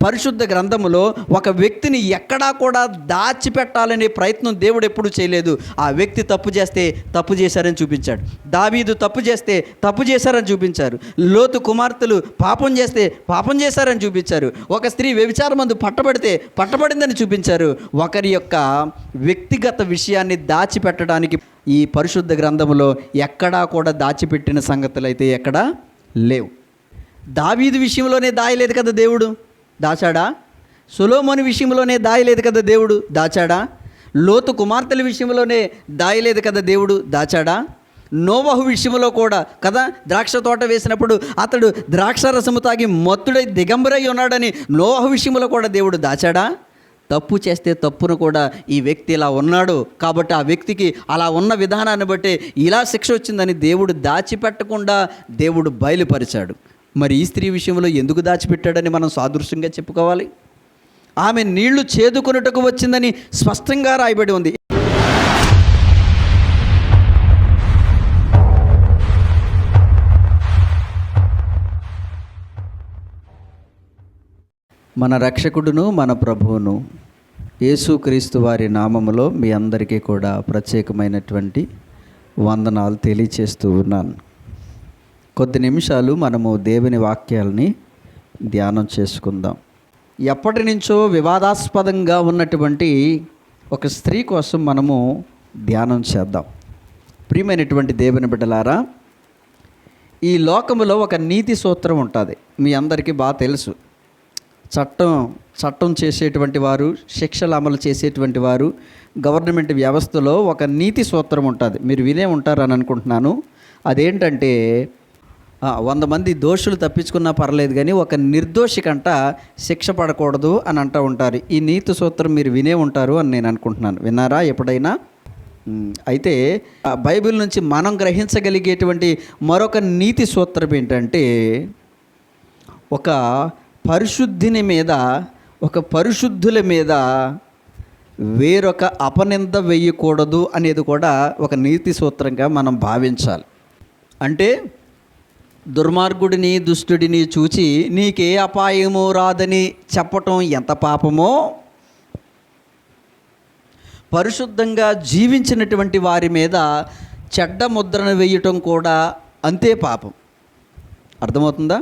పరిశుద్ధ గ్రంథములో ఒక వ్యక్తిని ఎక్కడా కూడా దాచిపెట్టాలనే ప్రయత్నం దేవుడు ఎప్పుడు చేయలేదు. ఆ వ్యక్తి తప్పు చేస్తే తప్పు చేశారని చూపించాడు. దావీదు తప్పు చేస్తే తప్పు చేశారని చూపించారు. లోతు కుమార్తెలు పాపం చేస్తే పాపం చేశారని చూపించారు. ఒక స్త్రీ వ్యభిచారమందు పట్టబడితే పట్టబడిందని చూపించారు. ఒకరి యొక్క వ్యక్తిగత విషయాన్ని దాచిపెట్టడానికి ఈ పరిశుద్ధ గ్రంథములో ఎక్కడా కూడా దాచిపెట్టిన సంగతులు అయితే ఎక్కడా లేవు. దావీదు విషయంలోనే దాయలేదు కదా దేవుడు, దాచాడా? సొలొమోను విషయంలోనే దాయలేదు కదా దేవుడు, దాచాడా? లోతు కుమార్తెల విషయంలోనే దాయలేదు కదా దేవుడు, దాచాడా? నోవహు విషయంలో కూడా కదా, ద్రాక్ష తోట వేసినప్పుడు అతడు ద్రాక్షరసము తాగి మత్తుడై దిగంబరై ఉన్నాడని నోవహు విషయంలో కూడా దేవుడు దాచాడా? తప్పు చేస్తే తప్పును కూడా ఈ వ్యక్తి ఇలా ఉన్నాడు కాబట్టి ఆ వ్యక్తికి అలా ఉన్న విధానాన్ని బట్టి ఇలా శిక్ష వచ్చిందని దేవుడు దాచిపెట్టకుండా దేవుడు బయలుపరిచాడు. మరి ఈ స్త్రీ విషయంలో ఎందుకు దాచిపెట్టాడని మనం సాదృశ్యంగా చెప్పుకోవాలి. ఆమె నీళ్లు చేదుకొనుటకు వచ్చిందని స్పష్టంగా రాయబడి ఉంది. మన రక్షకుడును మన ప్రభువును యేసుక్రీస్తు వారి నామములో మీ అందరికీ కూడా ప్రత్యేకమైనటువంటి వందనాలు తెలియచేస్తూ ఉన్నాను. కొద్ది నిమిషాలు మనము దేవుని వాక్యాలని ధ్యానం చేసుకుందాం. ఎప్పటి నుంచో వివాదాస్పదంగా ఉన్నటువంటి ఒక స్త్రీ కోసం మనము ధ్యానం చేద్దాం. ప్రియమైనటువంటి దేవుని బిడ్డలారా, ఈ లోకములో ఒక నీతి సూత్రం ఉంటుంది, మీ అందరికీ బాగా తెలుసు. చట్టం చేసేటువంటి వారు, శిక్షలు అమలు చేసేటువంటి వారు, గవర్నమెంట్ వ్యవస్థలో ఒక నీతి సూత్రం ఉంటుంది. మీరు వినే ఉంటారని అనుకుంటున్నాను. అదేంటంటే 100 మంది దోషులు తప్పించుకున్నా పర్లేదు కానీ ఒక నిర్దోషి కంట శిక్ష పడకూడదు అని అంటూ ఉంటారు. ఈ నీతి సూత్రం మీరు వినే ఉంటారు అని నేను అనుకుంటున్నాను. విన్నారా ఎప్పుడైనా? అయితే బైబిల్ నుంచి మనం గ్రహించగలిగేటువంటి మరొక నీతి సూత్రం ఏంటంటే, ఒక పరిశుద్ధుల మీద వేరొక అపనింద వేయకూడదు అనేది కూడా ఒక నీతి సూత్రంగా మనం భావించాలి. అంటే దుర్మార్గుడిని దుష్టుడిని చూచి నీకే అపాయమో రాదని చెప్పటం ఎంత పాపమో, పరిశుద్ధంగా జీవించినటువంటి వారి మీద చెడ్డ ముద్రను వేయటం కూడా అంతే పాపం. అర్థమవుతుందా?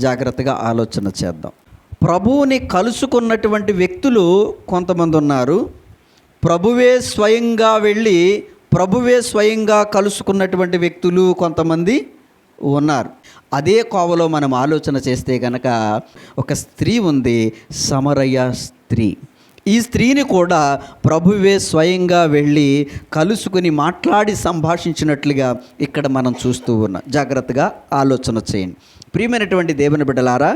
జాగ్రత్తగా ఆలోచన చేద్దాం. ప్రభువుని కలుసుకున్నటువంటి వ్యక్తులు కొంతమంది ఉన్నారు. ప్రభువే స్వయంగా కలుసుకున్నటువంటి వ్యక్తులు కొంతమంది ఉన్నారు. అదే కోవలో మనం ఆలోచన చేస్తే కనుక ఒక స్త్రీ ఉంది, సమరయ స్త్రీ. ఈ స్త్రీని కూడా ప్రభువే స్వయంగా వెళ్ళి కలుసుకుని మాట్లాడి సంభాషించినట్లుగా ఇక్కడ మనం చూస్తూ ఉన్నాం. జాగ్రత్తగా ఆలోచన చేయండి. ప్రియమైనటువంటి దేవుని బిడ్డలారా,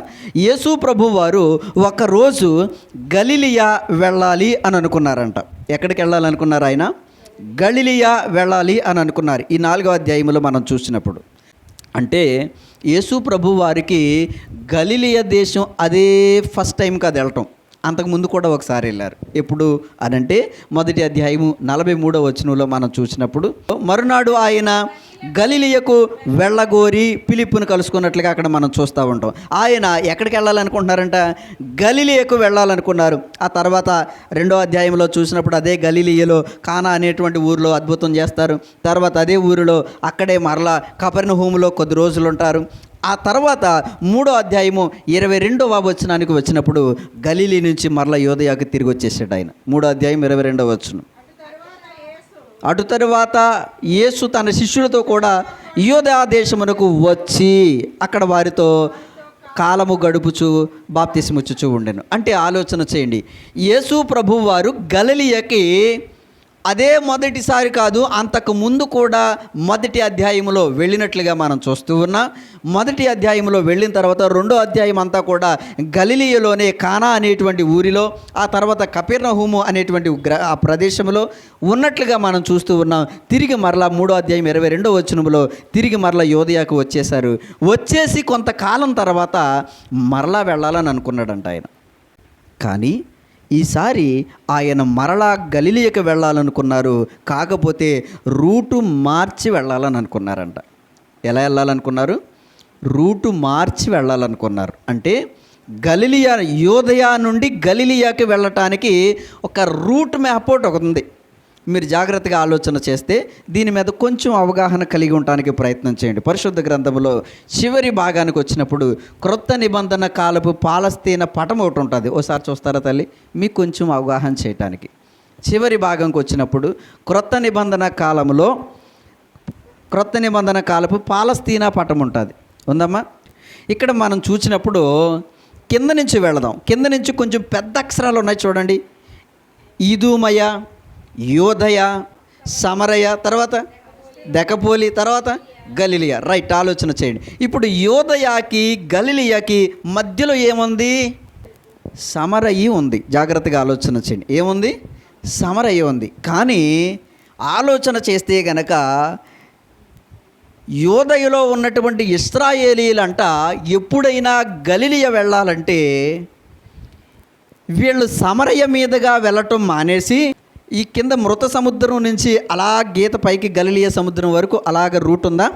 యేసు ప్రభు వారు ఒకరోజు గలిలియా వెళ్ళాలి అని అనుకున్నారంట. ఎక్కడికి వెళ్ళాలనుకున్నారు ఆయన? గలిలియా వెళ్ళాలి అని అనుకున్నారు. ఈ 4వ అధ్యాయంలో మనం చూసినప్పుడు అంటే యేసు ప్రభు వారికి గలిలియా దేశం అదే ఫస్ట్ టైం కాదు వెళ్ళటం. అంతకుముందు కూడా ఒకసారి వెళ్ళారు. ఎప్పుడు అనంటే 1వ అధ్యాయము 43వ వచనంలో మనం చూసినప్పుడు, మరునాడు ఆయన గలిలియకు వెళ్ళగోరి ఫిలిప్పును కలుసుకున్నట్లుగా అక్కడ మనం చూస్తూ ఉంటాం. ఆయన ఎక్కడికి వెళ్ళాలనుకుంటున్నారంట? గలిలియకు వెళ్ళాలనుకున్నారు. ఆ తర్వాత 2వ అధ్యాయంలో చూసినప్పుడు అదే గలిలియలో కానా అనేటువంటి ఊరిలో అద్భుతం చేస్తారు. తర్వాత అదే ఊరిలో అక్కడే మరలా కపెర్నహూములో కొద్ది రోజులు ఉంటారు. ఆ తర్వాత 3వ అధ్యాయము 22వ వచనానికి వచ్చినప్పుడు గలిలీ నుంచి మరలా యోదయాకు తిరిగి వచ్చేసాడు ఆయన. 3వ అధ్యాయం 22వ వచనం. అటు తరువాత యేసు తన శిష్యులతో కూడా యోదయా దేశమునకు వచ్చి అక్కడ వారితో కాలము గడుపుచు బాప్తిస్మిచ్చుచూ ఉండెను. అంటే ఆలోచన చేయండి, యేసు ప్రభువు వారు గలిలియకి అదే మొదటిసారి కాదు, అంతకు ముందు కూడా 1వ అధ్యాయంలో వెళ్ళినట్లుగా మనం చూస్తూ ఉన్నాం. 1వ అధ్యాయంలో వెళ్ళిన తర్వాత 2వ అధ్యాయం అంతా కూడా గలిలియలోనే కానా అనేటువంటి ఊరిలో, ఆ తర్వాత కపెర్నహూము అనేటువంటి ఆ ప్రదేశంలో ఉన్నట్లుగా మనం చూస్తూ ఉన్నాం. తిరిగి మరలా 3వ అధ్యాయం 22వ వచనంలో తిరిగి మరలా యోదయాకు వచ్చేశారు. వచ్చేసి కొంతకాలం తర్వాత మరలా వెళ్ళాలని అనుకున్నాడంట ఆయన. కానీ ఈసారి ఆయన మరలా గలిలియకు వెళ్ళాలనుకున్నారు. కాకపోతే రూటు మార్చి వెళ్ళాలని అనుకున్నారంట. ఎలా వెళ్ళాలనుకున్నారు? రూటు మార్చి వెళ్ళాలనుకున్నారు. అంటే గలిలియా, యూదయ నుండి గలిలియాకి వెళ్ళటానికి ఒక రూట్ మ్యాప్ ఒకటి ఉంది. మీరు జాగ్రత్తగా ఆలోచన చేస్తే దీని మీద కొంచెం అవగాహన కలిగి ఉండడానికి ప్రయత్నం చేయండి. పరిశుద్ధ గ్రంథంలో చివరి భాగానికి వచ్చినప్పుడు క్రొత్త నిబంధన కాలపు పాలస్తీనా పటం ఒకటి ఉంటుంది. ఓసారి చూస్తారా తల్లి, మీకు కొంచెం అవగాహన చేయటానికి. చివరి భాగంకి వచ్చినప్పుడు క్రొత్త నిబంధన కాలపు పాలస్తీనా పటం ఉంటుంది. ఉందమ్మా? ఇక్కడ మనం చూసినప్పుడు కింద నుంచి వెళదాం. కింద నుంచి కొంచెం పెద్ద అక్షరాలు ఉన్నాయి చూడండి. ఈదూమయ, యోదయ, సమరయ, తర్వాత దెకపోలి, తర్వాత గలిలియా. రైట్, ఆలోచన చేయండి. ఇప్పుడు యోదయాకి గలిలియాకి మధ్యలో ఏముంది? సమరయి ఉంది. జాగ్రత్తగా ఆలోచన చేయండి. ఏముంది? సమరయి ఉంది. కానీ ఆలోచన చేస్తే గనక యోదయలో ఉన్నటువంటి ఇశ్రాయేలీలంట ఎప్పుడైనా గలిలియా వెళ్ళాలంటే వీళ్ళు సమరయ మీదుగా వెళ్ళటం మానేసి ఈ కింద మృత సముద్రం నుంచి అలా గీత పైకి గలిలియా సముద్రం వరకు అలాగ రూట్ ఉందా?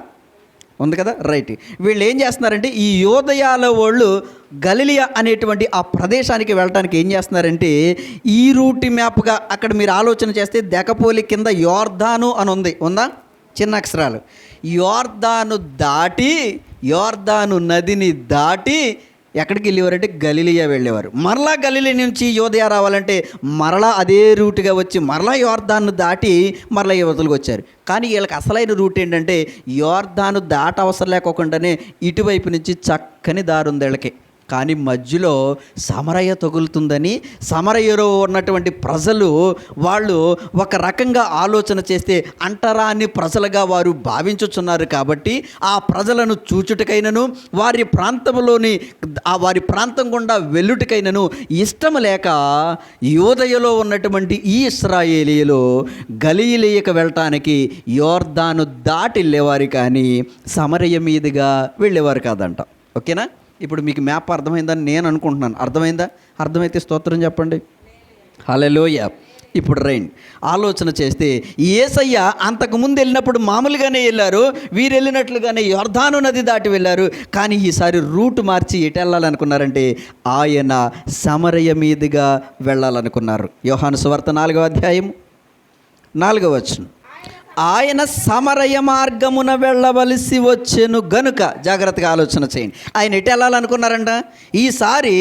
ఉంది కదా. రైట్, వీళ్ళు ఏం చేస్తున్నారంటే ఈ యోదయాల వాళ్ళు గలిలియా అనేటువంటి ఆ ప్రదేశానికి వెళ్ళడానికి ఏం చేస్తున్నారంటే ఈ రూట్ మ్యాప్గా అక్కడ మీరు ఆలోచన చేస్తే దెకపోలి కింద యోర్దాను అని ఉంది. ఉందా? చిన్న అక్షరాలు. యోర్దాను నదిని దాటి ఎక్కడికి వెళ్ళేవారంటే గలిలియా వెళ్ళేవారు. మరలా గలిలియా నుంచి యోదయ రావాలంటే మరలా అదే రూట్గా వచ్చి మరలా యోర్దాను దాటి మరలా యువతలకు వచ్చారు. కానీ వీళ్ళకి అసలైన రూట్ ఏంటంటే యోర్దాను దాట అవసరం లేకోకుండానే ఇటువైపు నుంచి చక్కని దారి ఉంది వీళ్ళకి. కానీ మధ్యలో సమరయ తగులుతుందని సమరయలో ఉన్నటువంటి ప్రజలు వాళ్ళు ఒక రకంగా ఆలోచన చేస్తే అంటరాని ప్రజలుగా వారు భావించుచున్నారు. కాబట్టి ఆ ప్రజలను చూచుటకైనను వారి ప్రాంతం గుండా వెళ్ళుటకైనను ఇష్టం లేక యోదయలో ఉన్నటువంటి ఈ ఇశ్రాయేలీయులు గలిలియాకు వెళ్ళటానికి యోర్దాను దాటి వెళ్ళేవారు, కానీ సమరయ మీదుగా వెళ్ళేవారు కాదంట. ఓకేనా? ఇప్పుడు మీకు మ్యాప్ అర్థమైందని నేను అనుకుంటున్నాను. అర్థమైతే స్తోత్రం చెప్పండి. హల్లెలూయా. ఇప్పుడు రైన్ ఆలోచన చేస్తే యేసయ్య అంతకుముందు వెళ్ళినప్పుడు మామూలుగానే వెళ్ళారు, వీరు వెళ్ళినట్లుగానే యోర్దాను నది దాటి వెళ్ళారు. కానీ ఈసారి రూట్ మార్చి ఎటు వెళ్ళాలనుకున్నారంటే ఆయన సమరయ మీదుగా వెళ్ళాలనుకున్నారు. యోహాను సువార్త 4వ అధ్యాయం 4వ వచనం. ఆయన సమరయ మార్గమున వెళ్ళవలసి వచ్చెను గనుక. జాగ్రత్తగా ఆలోచన చేయండి. ఆయన ఎటు వెళ్ళాలనుకున్నారంట? ఈసారి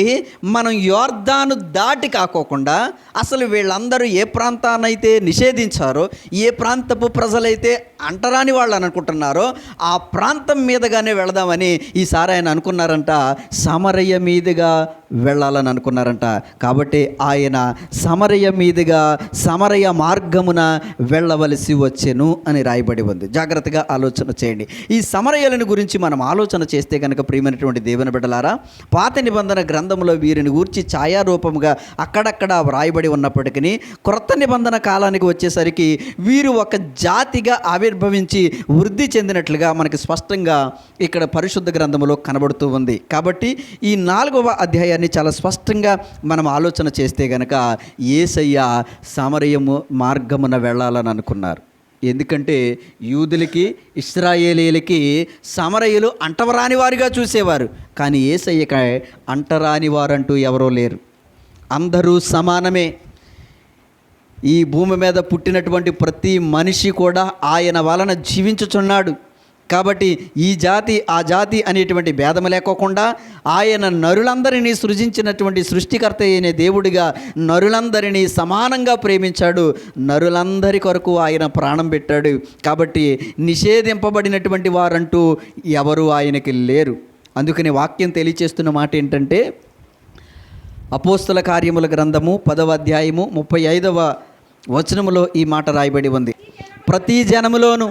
మనం యోర్దాను దాటి కాకోకుండా అసలు వీళ్ళందరూ ఏ ప్రాంతాన్నైతే నిషేధించారో, ఏ ప్రాంతపు ప్రజలైతే అంటరాని వాళ్ళు అనుకుంటున్నారో ఆ ప్రాంతం మీదుగానే వెళదామని ఈసారి ఆయన అనుకున్నారంట. సమరయ మీదుగా వెళ్ళాలని అనుకున్నారంట. కాబట్టి ఆయన సమరయ మీదుగా సమరయ మార్గమున వెళ్ళవలసి వచ్చెను అని రాయబడి ఉంది. జాగ్రత్తగా ఆలోచన చేయండి. ఈ సమరయలను గురించి మనం ఆలోచన చేస్తే కనుక ప్రియమైనటువంటి దేవుని బిడ్డలారా, పాత నిబంధన గ్రంథంలో వీరిని గూర్చి ఛాయారూపంగా అక్కడక్కడ వ్రాయబడి ఉన్నప్పటికీ క్రొత్త నిబంధన కాలానికి వచ్చేసరికి వీరు ఒక జాతిగా ఆవిర్భవించి వృద్ధి చెందినట్లుగా మనకి స్పష్టంగా ఇక్కడ పరిశుద్ధ గ్రంథంలో కనబడుతూ ఉంది. కాబట్టి ఈ 4వ అధ్యాయాన్ని చాలా స్పష్టంగా మనం ఆలోచన చేస్తే గనక యేసయ్య సమరయము మార్గమున వెళ్ళాలని అనుకున్నారు. ఎందుకంటే యూదులకి ఇశ్రాయేలీలకి సమరయులు అంటరాని వారిగా చూసేవారు. కానీ యేసయ్యకి అంటరాని వారంటూ ఎవరో లేరు, అందరూ సమానమే. ఈ భూమి మీద పుట్టినటువంటి ప్రతి మనిషి కూడా ఆయన వలన జీవించుచున్నాడు. కాబట్టి ఈ జాతి ఆ జాతి అనేటువంటి భేదం లేకోకుండా ఆయన నరులందరినీ సృజించినటువంటి సృష్టికర్త అయిన దేవుడిగా నరులందరినీ సమానంగా ప్రేమించాడు. నరులందరి కొరకు ఆయన ప్రాణం పెట్టాడు. కాబట్టి నిషేధింపబడినటువంటి వారంటూ ఎవరు ఆయనకి లేరు. అందుకని వాక్యం తెలియచేస్తున్న మాట ఏంటంటే అపోస్తల కార్యముల గ్రంథము 10వ అధ్యాయము 35వ వచనములో ఈ మాట రాయబడి ఉంది. ప్రతి జనములోను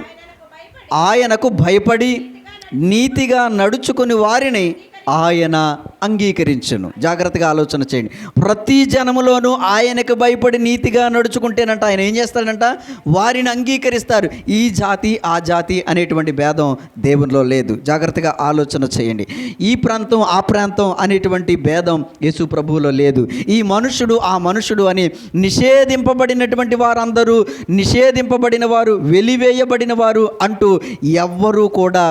ఆయనకు భయపడి నీతిగా నడుచుకుని వారిని ఆయన అంగీకరించును. జాగ్రత్తగా ఆలోచన చేయండి. ప్రతి జనములోనూ ఆయనకు భయపడి నీతిగా నడుచుకుంటేనంట ఆయన ఏం చేస్తాడంట? వారిని అంగీకరిస్తారు. ఈ జాతి ఆ జాతి అనేటువంటి భేదం దేవునిలో లేదు. జాగ్రత్తగా ఆలోచన చేయండి. ఈ ప్రాంతం ఆ ప్రాంతం అనేటువంటి భేదం యేసు ప్రభువులో లేదు. ఈ మనుషుడు ఆ మనుషుడు అని నిషేధింపబడినటువంటి వారందరూ నిషేధింపబడిన వారు, వెలివేయబడిన వారు అంటూ ఎవ్వరూ కూడా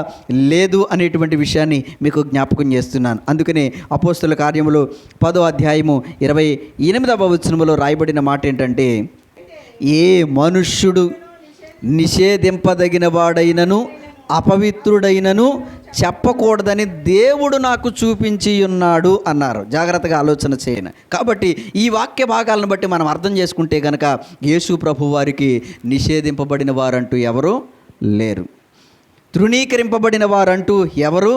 లేదు అనేటువంటి విషయాన్ని మీకు జ్ఞాపకం చేస్తున్నాను. భావిస్తున్నాను. అందుకనే అపోస్తుల కార్యములు 10వ అధ్యాయము 28వ వచనములో రాయబడిన మాట ఏంటంటే, ఏ మనుష్యుడు నిషేధింపదగిన వాడైనను అపవిత్రుడైనను చెప్పకూడదని దేవుడు నాకు చూపించి ఉన్నాడు అన్నారు. జాగ్రత్తగా ఆలోచన చేయను. కాబట్టి ఈ వాక్య భాగాలను బట్టి మనం అర్థం చేసుకుంటే కనుక యేసు ప్రభు వారికి నిషేధింపబడిన వారంటూ ఎవరు లేరు, తృణీకరింపబడిన వారంటూ ఎవరు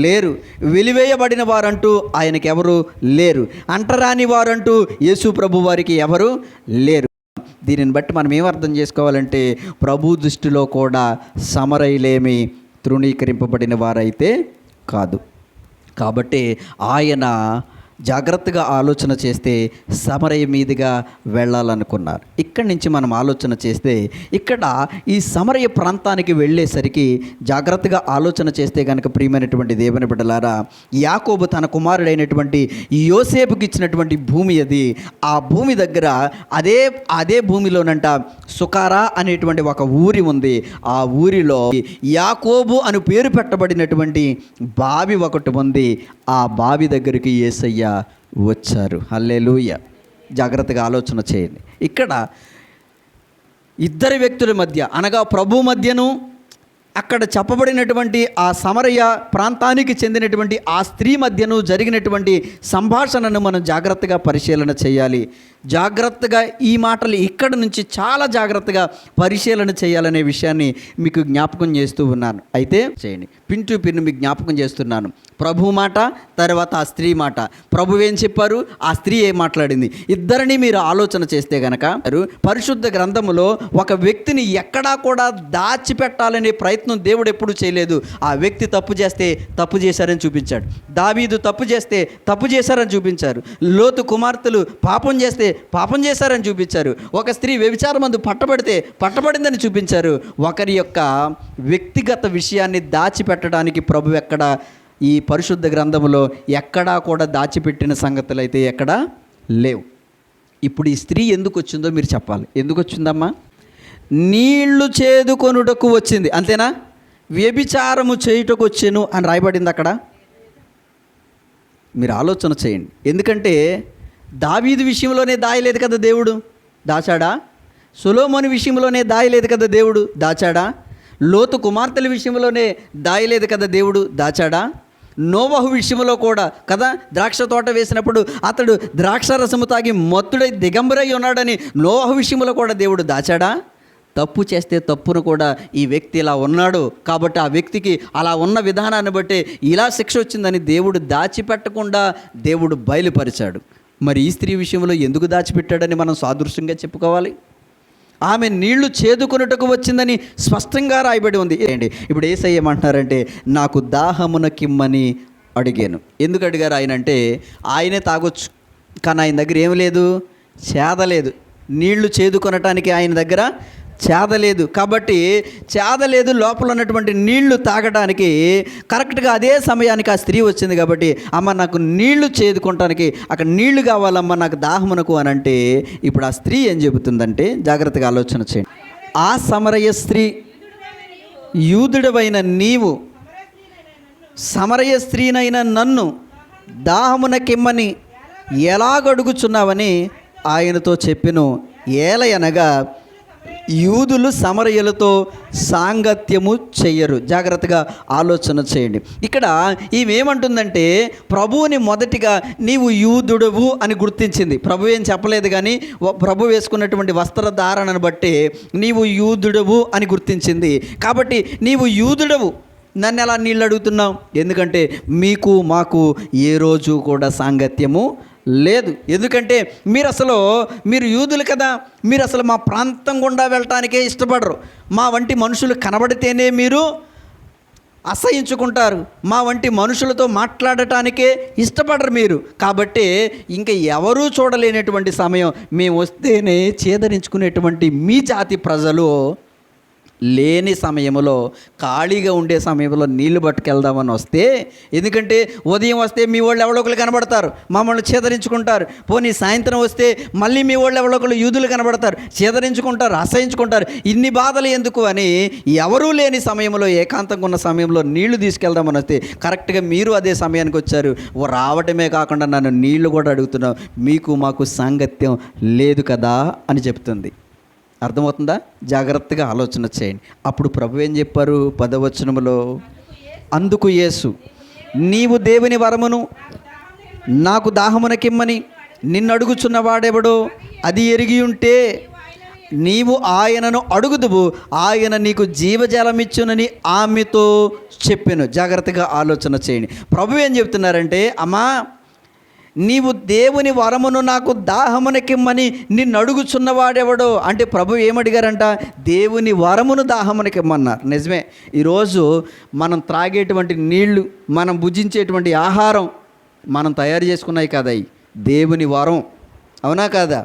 లేరు, వెలివేయబడిన వారంటూ ఆయనకి ఎవరు లేరు, అంటరాని వారంటూ యేసు ప్రభు వారికి ఎవరు లేరు. దీనిని బట్టి మనం ఏం అర్థం చేసుకోవాలంటే, ప్రభు దృష్టిలో కూడా సమరయులేమి తృణీకరింపబడిన వారైతే కాదు. కాబట్టి ఆయన జాగ్రత్తగా ఆలోచన చేస్తే సమరయ మీదుగా వెళ్ళాలనుకున్నారు. ఇక్కడి నుంచి మనం ఆలోచన చేస్తే, ఇక్కడ ఈ సమరయ ప్రాంతానికి వెళ్ళేసరికి జాగ్రత్తగా ఆలోచన చేస్తే కనుక ప్రియమైనటువంటి దేవుని బిడ్డలారా, యాకోబు తన కుమారుడైనటువంటి యోసేపుకి ఇచ్చినటువంటి భూమి అది. ఆ భూమి దగ్గర అదే భూమిలోనంట సుకారా అనేటువంటి ఒక ఊరి ఉంది. ఆ ఊరిలో యాకోబు అని పేరు పెట్టబడినటువంటి బావి ఒకటి ఉంది. ఆ బావి దగ్గరికి యేసయ్య వచ్చారు. హల్లెలూయా. జాగ్రత్తగా ఆలోచన చేయండి. ఇక్కడ ఇద్దరి వ్యక్తుల మధ్య, అనగా ప్రభు మధ్యను అక్కడ చెప్పబడినటువంటి ఆ సమరయ ప్రాంతానికి చెందినటువంటి ఆ స్త్రీ మధ్యను జరిగినటువంటి సంభాషణను మనం జాగ్రత్తగా పరిశీలన చేయాలి. జాగ్రత్తగా ఈ మాటలు ఇక్కడ నుంచి చాలా జాగ్రత్తగా పరిశీలన చేయాలనే విషయాన్ని మీకు జ్ఞాపకం చేస్తూ ఉన్నాను. అయితే చేయండి, పిన్ టు పిన్ మీకు జ్ఞాపకం చేస్తున్నాను. ప్రభు మాట, తర్వాత ఆ స్త్రీ మాట. ప్రభు ఏం చెప్పారు, ఆ స్త్రీ ఏం మాట్లాడింది, ఇద్దరిని మీరు ఆలోచన చేస్తే గనక పరిశుద్ధ గ్రంథములో ఒక వ్యక్తిని ఎక్కడా కూడా దాచిపెట్టాలనే ప్రయత్నం దేవుడు ఎప్పుడు చేయలేదు. ఆ వ్యక్తి తప్పు చేస్తే తప్పు చేశారని చూపించాడు. దావీదు తప్పు చేస్తే తప్పు చేశారని చూపించారు. లోతు కుమార్తెలు పాపం చేస్తే పాపం చేశారని చూపించారు. ఒక స్త్రీ వ్యభిచారమందు పట్టబడితే పట్టబడిందని చూపించారు. ఒకరి యొక్క వ్యక్తిగత విషయాన్ని దాచిపెట్టడానికి ప్రభు ఎక్కడ ఈ పరిశుద్ధ గ్రంథములో ఎక్కడా కూడా దాచిపెట్టిన సంగతులు అయితే ఎక్కడా లేవు. ఇప్పుడు ఈ స్త్రీ ఎందుకు వచ్చిందో మీరు చెప్పాలి. ఎందుకు వచ్చిందమ్మా? నీళ్లు చేదుకొనుటకు వచ్చింది, అంతేనా? వ్యభిచారము చేయుటకు వచ్చాను అని రాయబడింది అక్కడ. మీరు ఆలోచన చేయండి. ఎందుకంటే దావీదు విషయంలోనే దాయలేదు కదా దేవుడు, దాచాడా? సొలొమోను విషయంలోనే దాయలేదు కదా దేవుడు, దాచాడా? లోతు కుమార్తెల విషయంలోనే దాయలేదు కదా దేవుడు, దాచాడా? నోవహు విషయంలో కూడా కదా, ద్రాక్ష తోట వేసినప్పుడు అతడు ద్రాక్ష రసము తాగి మత్తుడై దిగంబరై ఉన్నాడని నోవహు విషయంలో కూడా దేవుడు దాచాడా? తప్పు చేస్తే తప్పును కూడా ఈ వ్యక్తి ఇలా ఉన్నాడు కాబట్టి ఆ వ్యక్తికి అలా ఉన్న విధానాన్ని బట్టి ఇలా శిక్ష వచ్చిందని దేవుడు దాచిపెట్టకుండా దేవుడు బయలుపరిచాడు. మరి ఈ స్త్రీ విషయంలో ఎందుకు దాచిపెట్టాడని మనం సాదృశ్యంగా చెప్పుకోవాలి. ఆమె నీళ్లు చేదుకొనుటకు వచ్చిందని స్పష్టంగా రాయబడి ఉంది. ఏంటి ఇప్పుడు యేసయ్య ఏమంటున్నారంటే, నాకు దాహమునకిమ్మని అడిగాను. ఎందుకు అడిగారు ఆయన అంటే, ఆయనే తాగొచ్చు కానీ ఆయన దగ్గర ఏం లేదు, చేద లేదు. నీళ్లు చేదుకొనటానికి ఆయన దగ్గర చేద లేదు. కాబట్టి చేద లేదు, లోపల ఉన్నటువంటి నీళ్లు తాగడానికి కరెక్ట్గా అదే సమయానికి ఆ స్త్రీ వచ్చింది. కాబట్టి అమ్మ నాకు నీళ్లు చేదుకోవటానికి అక్కడ నీళ్లు కావాలమ్మ, నాకు దాహమునకు అని అంటే, ఇప్పుడు ఆ స్త్రీ ఏం చెబుతుందంటే జాగ్రత్తగా ఆలోచన చేయండి. ఆ సమరయ స్త్రీ, యూదుడవైన నీవు సమరయ స్త్రీనైన నన్ను దాహమునకిమ్మని ఎలాగడుగుచున్నావని ఆయనతో చెప్పెను. ఏలయనగా యూదులు సమరయులతో సాంగత్యము చెయ్యరు. జాగ్రత్తగా ఆలోచన చేయండి. ఇక్కడ ఈమెమంటుందంటే, ప్రభువుని మొదటిగా నీవు యూదుడవు అని గుర్తించింది. ప్రభు ఏం చెప్పలేదు కానీ ప్రభు వేసుకున్నటువంటి వస్త్రధారణను బట్టి నీవు యూదుడవు అని గుర్తించింది. కాబట్టి నీవు యూదుడవు, నన్ను ఎలా నీళ్ళు అడుగుతున్నావు? ఎందుకంటే మీకు మాకు ఏ రోజు కూడా సాంగత్యము లేదు. ఎందుకంటే మీరు యూదులు కదా, మీరు అసలు మా ప్రాంతం గుండా వెళ్ళటానికే ఇష్టపడరు. మా వంటి మనుషులు కనబడితేనే మీరు అసహించుకుంటారు. మా వంటి మనుషులతో మాట్లాడటానికే ఇష్టపడరు మీరు. కాబట్టి ఇంకా ఎవరూ చూడలేనటువంటి సమయం మేము వస్తేనే చేదరించుకునేటువంటి మీ జాతి ప్రజలు లేని సమయంలో, ఖాళీగా ఉండే సమయంలో నీళ్లు పట్టుకెళ్దామని వస్తే, ఎందుకంటే ఉదయం వస్తే మీ వాళ్ళు ఎవరో ఒకరు కనబడతారు, మమ్మల్ని చేదరించుకుంటారు. పోనీ సాయంత్రం వస్తే మళ్ళీ మీ వాళ్ళు ఎవరో ఒకరు యూదులు కనబడతారు, చేదరించుకుంటారు, అసహించుకుంటారు. ఇన్ని బాధలు ఎందుకు అని ఎవరూ లేని సమయంలో, ఏకాంతంగా ఉన్న సమయంలో నీళ్లు తీసుకెళ్దామని వస్తే కరెక్ట్గా మీరు అదే సమయానికి వచ్చారు. రావటమే కాకుండా నన్ను నీళ్లు కూడా అడుగుతున్నావు, మీకు మాకు సాంగత్యం లేదు కదా అని చెప్తుంది. అర్థమవుతుందా? జాగ్రత్తగా ఆలోచన చేయండి. అప్పుడు ప్రభు ఏం చెప్పారు 10వ వచనములో? అందుకు యేసు, నీవు దేవుని వరమును నాకు దాహమునకిమ్మని నిన్ను అడుగుచున్నవాడెవడో అది ఎరిగి ఉంటే నీవు ఆయనను అడుగుదువు, ఆయన నీకు జీవజలమిచ్చునని ఆమెతో చెప్పాను. జాగ్రత్తగా ఆలోచన చేయండి. ప్రభు ఏం చెప్తున్నారంటే, అమ్మా నీవు దేవుని వరమును నాకు దాహమునకిమ్మని నిన్ను అడుగుచున్నవాడెవడో అంటే ప్రభు ఏమడిగారంట? దేవుని వరమును దాహమునకిమ్మన్నారు. నిజమే, ఈరోజు మనం త్రాగేటువంటి నీళ్లు, మనం భుజించేటువంటి ఆహారం మనం తయారు చేసుకున్నాయి కదా, దేవుని వరం. అవునా కాదా?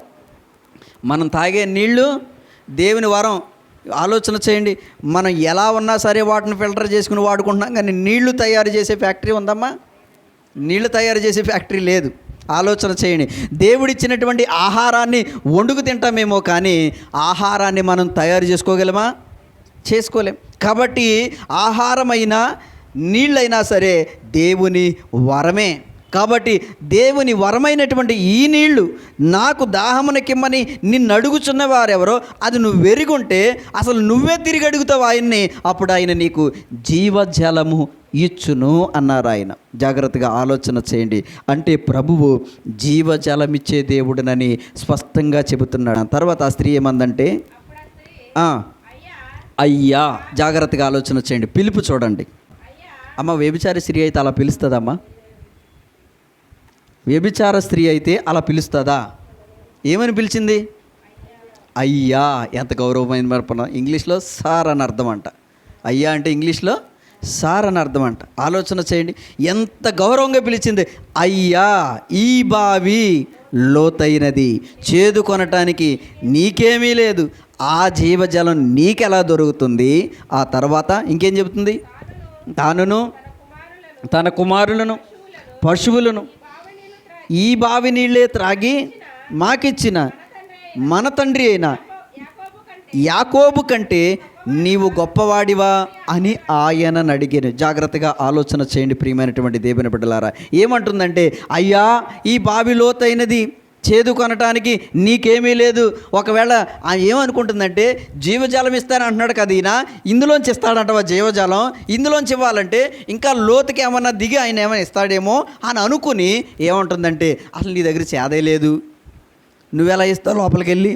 మనం తాగే నీళ్లు దేవుని వరం. ఆలోచన చేయండి. మనం ఎలా ఉన్నా సరే వాటిని ఫిల్టర్ చేసుకుని వాడుకుంటున్నాం, కానీ నీళ్లు తయారు చేసే ఫ్యాక్టరీ ఉందమ్మా? నీళ్లు తయారు చేసే ఫ్యాక్టరీ లేదు. ఆలోచన చేయండి. దేవుడిచ్చినటువంటి ఆహారాన్ని వండుకు తింటామేమో, కానీ ఆహారాన్ని మనం తయారు చేసుకోగలమా? చేసుకోలేం. కాబట్టి ఆహారమైనా నీళ్ళైనా సరే దేవుని వరమే. కాబట్టి దేవుని వరమైనటువంటి ఈ నీళ్లు నాకు దాహమునకిమ్మని నిన్ను అడుగుచున్న వారెవరో అది నువ్వు వెరిగుంటే అసలు నువ్వే తిరిగి అడుగుతావు ఆయన్ని, అప్పుడు ఆయన నీకు జీవజలము ఇచ్చును అన్నారు ఆయన. జాగ్రత్తగా ఆలోచన చేయండి. అంటే ప్రభువు జీవజలమిచ్చే దేవుడునని స్పష్టంగా చెబుతున్నాడు. తర్వాత ఆ స్త్రీ ఏమందంటే, అయ్యా. జాగ్రత్తగా ఆలోచన చేయండి. పిలుపు చూడండి. అమ్మ, వ్యభిచారి స్త్రీ అయితే అలా పిలుస్తుందమ్మా? వ్యభిచార స్త్రీ అయితే అలా పిలుస్తుందా? ఏమని పిలిచింది? అయ్యా. ఎంత గౌరవమైన మార్పన. ఇంగ్లీష్లో సార్ అని అర్థం అంట. అయ్యా అంటే ఇంగ్లీష్లో సార్ అని అర్థం అంట. ఆలోచన చేయండి, ఎంత గౌరవంగా పిలిచింది. అయ్యా, ఈ బావి లోతైనది, చేదు కొనటానికి నీకేమీ లేదు, ఆ జీవజలం నీకెలా దొరుకుతుంది? ఆ తర్వాత ఇంకేం చెబుతుంది? తానును తన కుమారులను పశువులను ఈ బావి నీళ్ళే త్రాగి మాకిచ్చిన మన తండ్రి అయిన యాకోబు కంటే నీవు గొప్పవాడివా అని ఆయనను అడిగాను. జాగ్రత్తగా ఆలోచన చేయండి ప్రియమైనటువంటి దేవుని బిడ్డలారా. ఏమంటుందంటే, అయ్యా ఈ బావి లోతైనది, చేదు కొనటానికి నీకేమీ లేదు. ఒకవేళ ఏమనుకుంటుందంటే జీవజలం ఇస్తానంటున్నాడు కదా ఈయన, ఇందులోంచి ఇస్తాడంటవా జీవజలం? ఇందులోంచి ఇవ్వాలంటే ఇంకా లోతుకి ఏమన్నా దిగి ఆయన ఏమైనా ఇస్తాడేమో అని అనుకుని ఏమంటుందంటే, అసలు నీ దగ్గర చేదే లేదు, నువ్వెలా ఇస్తావు లోపలికి వెళ్ళి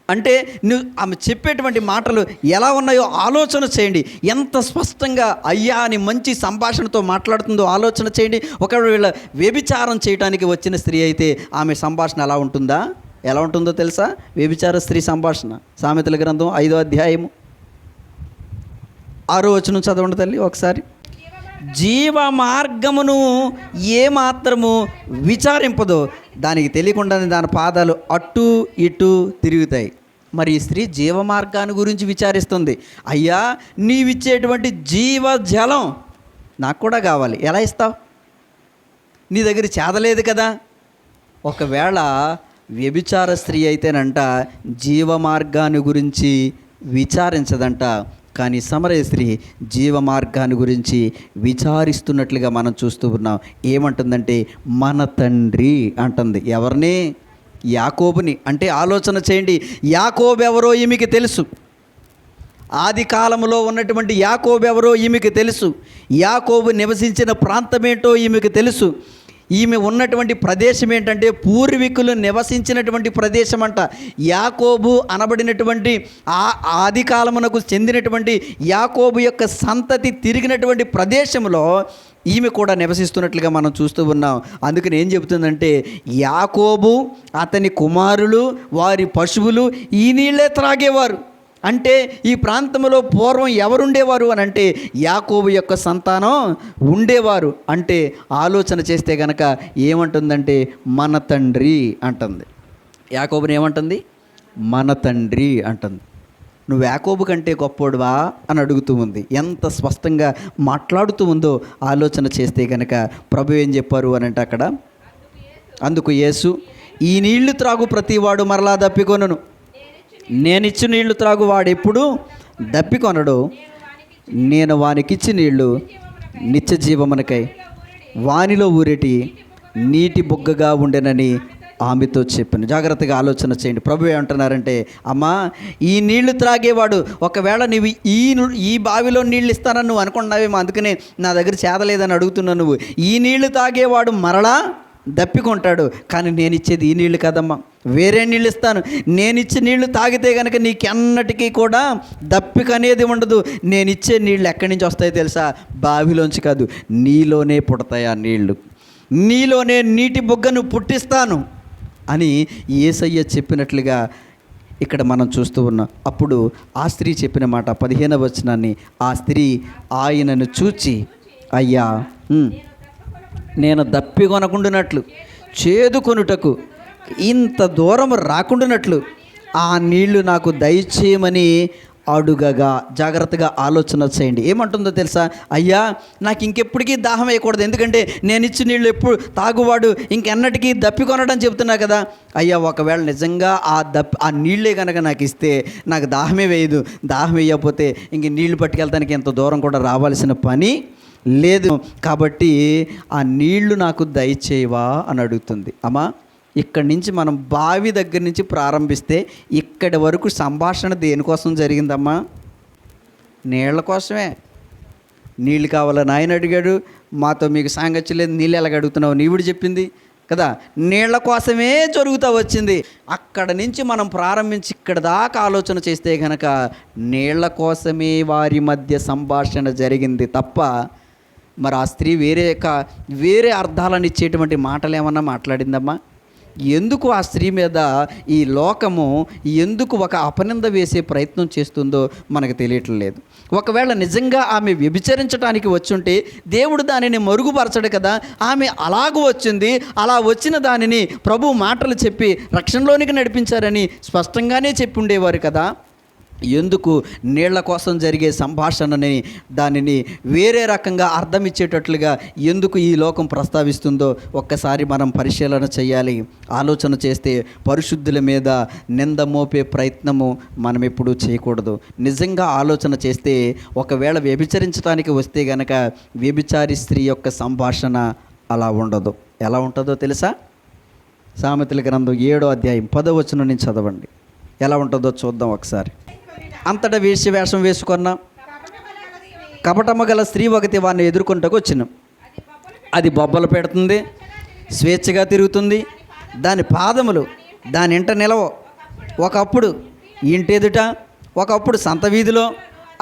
అంటే? నువ్వు ఆమె చెప్పేటువంటి మాటలు ఎలా ఉన్నాయో ఆలోచన చేయండి. ఎంత స్పష్టంగా అయ్యా అని మంచి సంభాషణతో మాట్లాడుతుందో ఆలోచన చేయండి. ఒకవేళ వ్యభిచారం చేయడానికి వచ్చిన స్త్రీ అయితే ఆమె సంభాషణ ఎలా ఉంటుందా? ఎలా ఉంటుందో తెలుసా? వ్యభిచార స్త్రీ సంభాషణ సామెతల గ్రంథం 5వ అధ్యాయము 6వ వచనం చదవండి తల్లి ఒకసారి. జీవ మార్గమును ఏమాత్రము విచారింపదో దానికి తెలియకుండానే దాని పాదాలు అటు ఇటు తిరుగుతాయి. మరి ఈ స్త్రీ జీవ మార్గాన్ని గురించి విచారిస్తుంది. అయ్యా నీవిచ్చేటువంటి జీవజలం నాకు కూడా కావాలి, ఎలా ఇస్తావు? నీ దగ్గర చేదలేదు కదా. ఒకవేళ వ్యభిచార స్త్రీ అయితేనంట జీవ మార్గాన్ని గురించి విచారించదంట, కానీ సమరయ స్త్రీ జీవ మార్గాన్ని గురించి విచారిస్తున్నట్లుగా మనం చూస్తూ ఉన్నాం. ఏమంటుందంటే మన తండ్రి అంటుంది. ఎవరిని? యాకోబుని. అంటే ఆలోచన చేయండి, యాకోబు ఎవరో ఈమెకి తెలుసు. ఆది కాలంలో ఉన్నటువంటి యాకోబు ఎవరో ఈమెకి తెలుసు. యాకోబు నివసించిన ప్రాంతం ఏంటో ఈమెకి తెలుసు. ఈమె ఉన్నటువంటి ప్రదేశం ఏంటంటే పూర్వీకులు నివసించినటువంటి ప్రదేశం అంట. యాకోబు అనబడినటువంటి ఆ ఆది కాలమునకు చెందినటువంటి యాకోబు యొక్క సంతతి తిరిగినటువంటి ప్రదేశంలో ఈమె కూడా నివసిస్తున్నట్లుగా మనం చూస్తూ ఉన్నాం. అందుకని ఏం చెబుతుందంటే, యాకోబు అతని కుమారులు వారి పశువులు ఈ నీళ్ళే త్రాగేవారు. అంటే ఈ ప్రాంతంలో పూర్వం ఎవరుండేవారు అని అంటే యాకోబు యొక్క సంతానం ఉండేవారు. అంటే ఆలోచన చేస్తే కనుక ఏమంటుందంటే మన తండ్రి అంటుంది. యాకోబుని ఏమంటుంది? మన తండ్రి అంటుంది. నువ్వు యాకోబు కంటే గొప్పోడువా అని అడుగుతూ ఉంది. ఎంత స్పష్టంగా మాట్లాడుతూ ఉందో ఆలోచన చేస్తే కనుక ప్రభు ఏం చెప్పారు అని అంటే అక్కడ, అందుకు యేసు, ఈ నీళ్లు త్రాగు ప్రతివాడు మరలా దప్పికొనను, నేనిచ్చు నీళ్లు త్రాగు వాడెప్పుడు దప్పికొనడు, నేను వానికిచ్చి నీళ్లు నిత్య జీవమునకై వానిలో ఊరేటి నీటి బుగ్గగా ఉండెనని ఆమెతో చెప్పాను. జాగ్రత్తగా ఆలోచన చేయండి. ప్రభు ఏమంటున్నారంటే, అమ్మా, ఈ నీళ్లు త్రాగేవాడు, ఒకవేళ నీవు ఈ బావిలో నీళ్ళు ఇస్తానని నువ్వు అనుకున్నావేమో, అందుకనే నా దగ్గర చేదలేదని అడుగుతున్నావు నువ్వు. ఈ నీళ్లు తాగేవాడు మరలా దప్పికొంటాడు, కానీ నేను ఇచ్చేది ఈ నీళ్ళు కదమ్మా, వేరే నీళ్ళు ఇస్తాను. నేను ఇచ్చే నీళ్లు తాగితే కనుక నీకెన్నటికీ కూడా దప్పిక అనేది ఉండదు. నేను ఇచ్చే నీళ్ళు ఎక్కడి నుంచి వస్తాయో తెలుసా? బావిలోంచి కాదు, నీలోనే పుడతాయి ఆ నీళ్లు. నీలోనే నీటి బుగ్గను పుట్టిస్తాను అని యేసయ్య చెప్పినట్లుగా ఇక్కడ మనం చూస్తూ ఉన్నాం. అప్పుడు ఆ స్త్రీ చెప్పిన మాట 15వ వచనాన్ని, ఆ స్త్రీ ఆయనను చూచి, అయ్యా, నేను దప్పికొనకుండునట్లు, చేదుకొనుటకు ఇంత దూరం రాకుండానట్లు ఆ నీళ్లు నాకు దయచేయమని అడుగగా. జాగ్రత్తగా ఆలోచన చేయండి. ఏమంటుందో తెలుసా? అయ్యా, నాకు ఇంకెప్పటికీ దాహం వేయకూడదు, ఎందుకంటే నేను ఇచ్చిన నీళ్ళు ఎప్పుడు తాగువాడు ఇంకెన్నటికీ దప్పికొనడం చెబుతున్నా కదా. అయ్యా, ఒకవేళ నిజంగా ఆ నీళ్ళే కనుక నాకు ఇస్తే నాకు దాహమే వేయదు. దాహం వేయకపోతే ఇంక నీళ్లు పట్టుకెళ్తానికి ఎంత దూరం కూడా రావాల్సిన పని లేదు. కాబట్టి ఆ నీళ్లు నాకు దయచేయవా అని అడుగుతుంది. అమ్మా, ఇక్కడి నుంచి మనం బావి దగ్గర నుంచి ప్రారంభిస్తే ఇక్కడి వరకు సంభాషణ దేనికోసం జరిగిందమ్మా? నీళ్ళ కోసమే. నీళ్ళు కావాలని ఆయన అడిగాడు, మాతో మీకు సాంగత్యం లేదు, నీళ్ళు ఎలాగ అడుగుతున్నావు, నీవుడు చెప్పింది కదా. నీళ్ల కోసమే జరుగుతూ వచ్చింది. అక్కడ నుంచి మనం ప్రారంభించి ఇక్కడ దాకా ఆలోచన చేస్తే కనుక నీళ్ల కోసమే వారి మధ్య సంభాషణ జరిగింది తప్ప మరి ఆ స్త్రీ వేరే అర్థాలను ఇచ్చేటువంటి మాటలు ఏమన్నా మాట్లాడిందమ్మా? ఎందుకు ఆ స్త్రీ మీద ఈ లోకము ఎందుకు ఒక అపనింద వేసే ప్రయత్నం చేస్తుందో మనకు తెలియట్లేదు. ఒకవేళ నిజంగా ఆమె వ్యభిచరించడానికి వచ్చుంటే దేవుడు దానిని మరుగుపరచడు కదా. ఆమె అలాగూ వచ్చింది. అలా వచ్చిన దానిని ప్రభు మాటలు చెప్పి రక్షణలోనికి నడిపించారని స్పష్టంగానే చెప్పి ఉండేవారు కదా. ఎందుకు నీళ్ల కోసం జరిగే సంభాషణని దానిని వేరే రకంగా అర్థం ఇచ్చేటట్లుగా ఎందుకు ఈ లోకం ప్రస్తావిస్తుందో ఒక్కసారి మనం పరిశీలన చేయాలి. ఆలోచన చేస్తే పరిశుద్ధుల మీద నింద మోపే ప్రయత్నము మనం ఎప్పుడూ చేయకూడదు. నిజంగా ఆలోచన చేస్తే ఒకవేళ వ్యభిచరించడానికి వస్తే గనక వ్యభిచారి స్త్రీ యొక్క సంభాషణ అలా ఉండదు. ఎలా ఉంటుందో తెలుసా? సామెతల గ్రంథం 7వ అధ్యాయం 10వ వచనం నుంచి చదవండి. ఎలా ఉంటుందో చూద్దాం ఒకసారి. అంతటా వేషం వేసుకున్న కపటమ గల స్త్రీ ఒకటి వాడిని ఎదుర్కొంటకు వచ్చినాం. అది బొబ్బలు పెడుతుంది, స్వేచ్ఛగా తిరుగుతుంది, దాని పాదములు దాని ఇంట నిలవ. ఒకప్పుడు ఇంటెదుట, ఒకప్పుడు సంత వీధిలో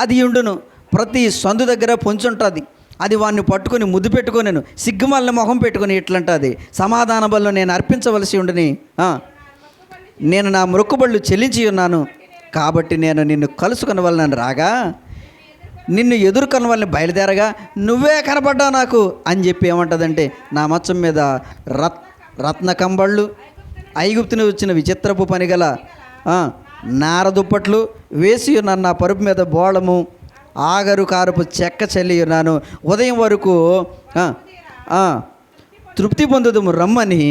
అది ఉండును. ప్రతి సందు దగ్గర పొంచుంటుంది. అది వాడిని పట్టుకొని ముద్దు పెట్టుకొని సిగ్గుమల్ని మొహం పెట్టుకొని ఇట్లంటుంది, సమాధాన బల్లో నేను అర్పించవలసి ఉండుని, నేను నా మొక్కుబళ్ళు చెల్లించి ఉన్నాను, కాబట్టి నేను నిన్ను కలుసుకున్న వాళ్ళని రాగా నిన్ను ఎదుర్కొన్న వాళ్ళని బయలుదేరగా నువ్వే కనపడ్డావు నాకు అని చెప్పి ఏమంటుందంటే, నా మచ్చం మీద రత్న కంబళ్ళు, ఐగుప్తుని వచ్చిన విచిత్రపు పనిగల నార దుప్పట్లు వేసి ఉన్నాను, నా పరుపు మీద బోళము ఆగరు కారుపు చెక్క చల్లి ఉన్నాను, ఉదయం వరకు తృప్తి పొందుదుము రమ్మని,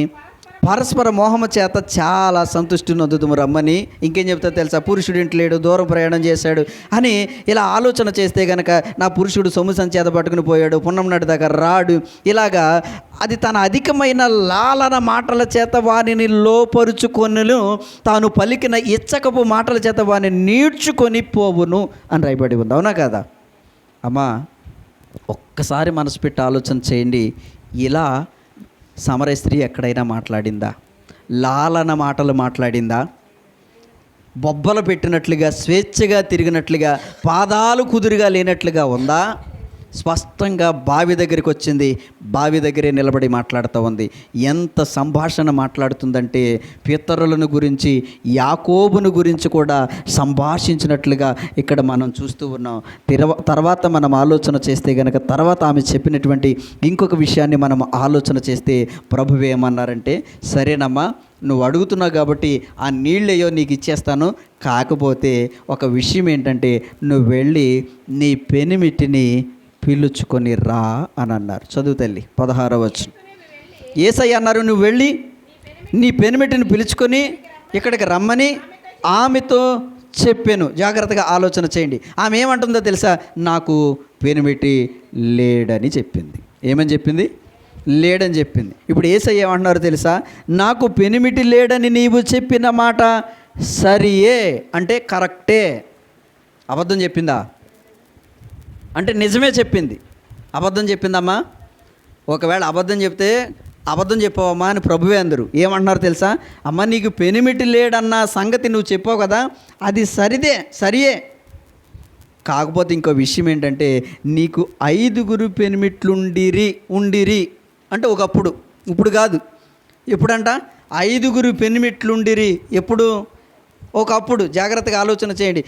పరస్పర మోహము చేత చాలా సంతృష్టి నొందుదుము రమ్మని. ఇంకేం చెప్తా తెలుసా? పురుషుడు ఇంటి లేడు, దూరం ప్రయాణం చేశాడు అని ఇలా ఆలోచన చేస్తే కనుక నా పురుషుడు సొమ్ము సంచేత పట్టుకుని పోయాడు, పున్నం నాటి దాకా రాడు. ఇలాగా అది తన అధికమైన లాలన మాటల చేత వానిని లోపరుచుకొనును, తాను పలికిన ఇచ్చకపు మాటల చేత వాని నీడ్చుకొని పోవును అని రాయబడి ఉంది. అవునా కదా అమ్మా? ఒక్కసారి మనసు పెట్టి ఆలోచన చేయండి. ఇలా సమరయ స్త్రీ ఎక్కడైనా మాట్లాడిందా? లాలన మాటలు మాట్లాడిందా? బొబ్బలు పెట్టినట్లుగా, స్వేచ్ఛగా తిరిగినట్లుగా, పాదాలు కుదురుగా లేనట్లుగా ఉందా? స్పష్టంగా బావి దగ్గరికి వచ్చింది. బావి దగ్గరే నిలబడి మాట్లాడుతూ ఉంది. ఎంత సంభాషణ మాట్లాడుతుందంటే పితరులను గురించి, యాకోబును గురించి కూడా సంభాషించినట్లుగా ఇక్కడ మనం చూస్తూ ఉన్నాం. తర్వాత మనం ఆలోచన చేస్తే కనుక, తర్వాత ఆమె చెప్పినటువంటి ఇంకొక విషయాన్ని మనం ఆలోచన చేస్తే ప్రభువు ఏమన్నారంటే, సరేనమ్మా, నువ్వు అడుగుతున్నావు కాబట్టి ఆ నీళ్ళయ్యో నీకు ఇచ్చేస్తాను, కాకపోతే ఒక విషయం ఏంటంటే నువ్వు వెళ్ళి నీ పెనిమిటిని పిలుచుకొని రా అని అన్నారు. చదువు తల్లి 16వ వచనం. యేసయ్య అన్నారు, నువ్వు వెళ్ళి నీ పెనిమిటిని పిలుచుకొని ఇక్కడికి రమ్మని ఆమెతో చెప్పాను. జాగ్రత్తగా ఆలోచన చేయండి. ఆమె ఏమంటుందో తెలుసా? నాకు పెనిమిటి లేడని చెప్పింది. ఏమని చెప్పింది? లేడని చెప్పింది. ఇప్పుడు యేసయ్య ఏమంటున్నారో తెలుసా? నాకు పెనిమిటి లేడని నీవు చెప్పిన మాట సరియే అంటే కరెక్టే. అబద్ధం చెప్పిందా అంటే నిజమే చెప్పింది. అబద్ధం చెప్పిందమ్మా? ఒకవేళ అబద్ధం చెప్తే అబద్ధం చెప్పావమ్మా అని ప్రభువే అందరు ఏమంటున్నారు తెలుసా? అమ్మ, నీకు పెనిమిటి లేడన్న సంగతి నువ్వు చెప్పావు కదా, అది సరియే. కాకపోతే ఇంకో విషయం ఏంటంటే, నీకు 5 పెనిమిట్లుండిరి అంటే ఒకప్పుడు, ఇప్పుడు కాదు. ఎప్పుడంట? 5 పెనిమిట్లుండిరి. ఎప్పుడు? ఒకప్పుడు. జాగ్రత్తగా ఆలోచన చేయండి.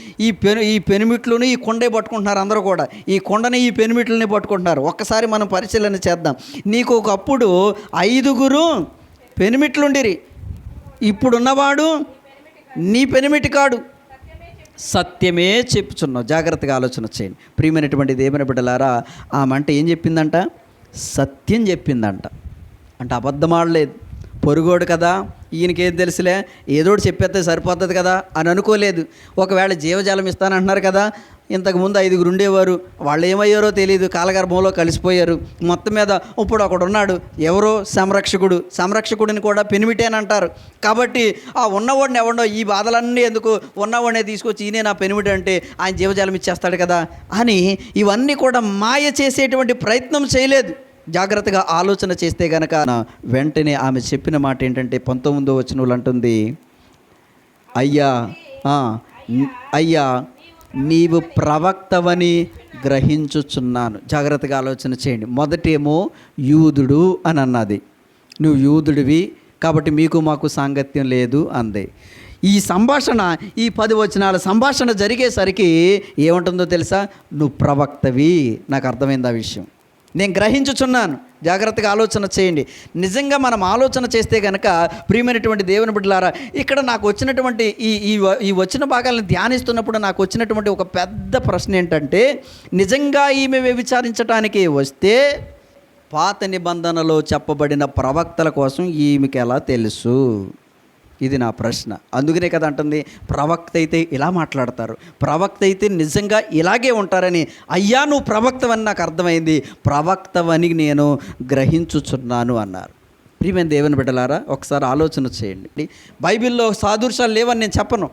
ఈ పెనిమిట్లను ఈ కొండే పట్టుకుంటున్నారు అందరూ కూడా. ఈ కొండని ఈ పెనిమిట్లని పట్టుకుంటున్నారు. ఒక్కసారి మనం పరిశీలన చేద్దాం. నీకు ఒకప్పుడు 5 పెనిమిట్లుండిరి, ఇప్పుడున్నవాడు నీ పెనిమిటి కాడు. సత్యమే చెప్పుచున్నావు. జాగ్రత్తగా ఆలోచన చేయండి. ప్రియమైనటువంటి దేవుని బిడ్డలారా, ఆమె అంటే ఏం చెప్పిందంట? సత్యం చెప్పిందంట. అంటే అబద్ధం ఆడలేదు. పొరుగోడు కదా, ఈయనకేం తెలుసులే, ఏదోటి చెప్పేస్తే సరిపోతుంది కదా అని అనుకోలేదు. ఒకవేళ జీవజాలం ఇస్తానంటున్నారు కదా, ఇంతకుముందు 5 ఉండేవారు, వాళ్ళు ఏమయ్యారో తెలియదు, కాలగర్భంలో కలిసిపోయారు. మొత్తం మీద ఇప్పుడు ఒకడు ఉన్నాడు, ఎవరో సంరక్షకుడిని కూడా పెనిమిటేనంటారు. కాబట్టి ఆ ఉన్నవాడిని ఎవడో, ఈ బాధలన్నీ ఎందుకు, ఉన్నవాడినే తీసుకొచ్చి ఈయనే నా పెనిమిటి అంటే ఆయన జీవజాలం ఇచ్చేస్తాడు కదా అని ఇవన్నీ కూడా మాయ చేసేటువంటి ప్రయత్నం చేయలేదు. జాగ్రత్తగా ఆలోచన చేస్తే గనక వెంటనే ఆమె చెప్పిన మాట ఏంటంటే 19వ వచనంలో అంటుంది, అయ్యా నీవు ప్రవక్తవని గ్రహించుచున్నాను. జాగ్రత్తగా ఆలోచన చేయండి. మొదటేమో యూదుడు అని అన్నది, నువ్వు యూదుడివి కాబట్టి మీకు మాకు సాంగత్యం లేదు అంది. ఈ సంభాషణ, ఈ 10 వచనాల సంభాషణ జరిగేసరికి ఏముంటుందో తెలుసా? నువ్వు ప్రవక్తవి. నాకు అర్థమైంది ఆ విషయం, నేను గ్రహించుచున్నాను. జాగ్రత్తగా ఆలోచన చేయండి. నిజంగా మనం ఆలోచన చేస్తే కనుక ప్రియమైనటువంటి దేవుని బిడ్డలారా, ఇక్కడ నాకు వచ్చినటువంటి ఈ వచ్చిన భాగాలను ధ్యానిస్తున్నప్పుడు నాకు వచ్చినటువంటి ఒక పెద్ద ప్రశ్న ఏంటంటే, నిజంగా ఈమె వ్యభిచారించడానికి వస్తే పాత నిబంధనలో చెప్పబడిన ప్రవక్తల కోసం ఈమెకి ఎలా తెలుసు? ఇది నా ప్రశ్న. అందుకనే కదా అంటుంది, ప్రవక్త అయితే ఇలా మాట్లాడతారు, ప్రవక్త అయితే నిజంగా ఇలాగే ఉంటారని. అయ్యా నువ్వు ప్రవక్తవని నాకు అర్థమైంది, ప్రవక్తవని నేను గ్రహించుచున్నాను అన్నారు. ప్రియమైన దేవుని బిడ్డలారా, ఒకసారి ఆలోచన చేయండి. బైబిల్లో సాదృశ్యాలు లేవని నేను చెప్పను,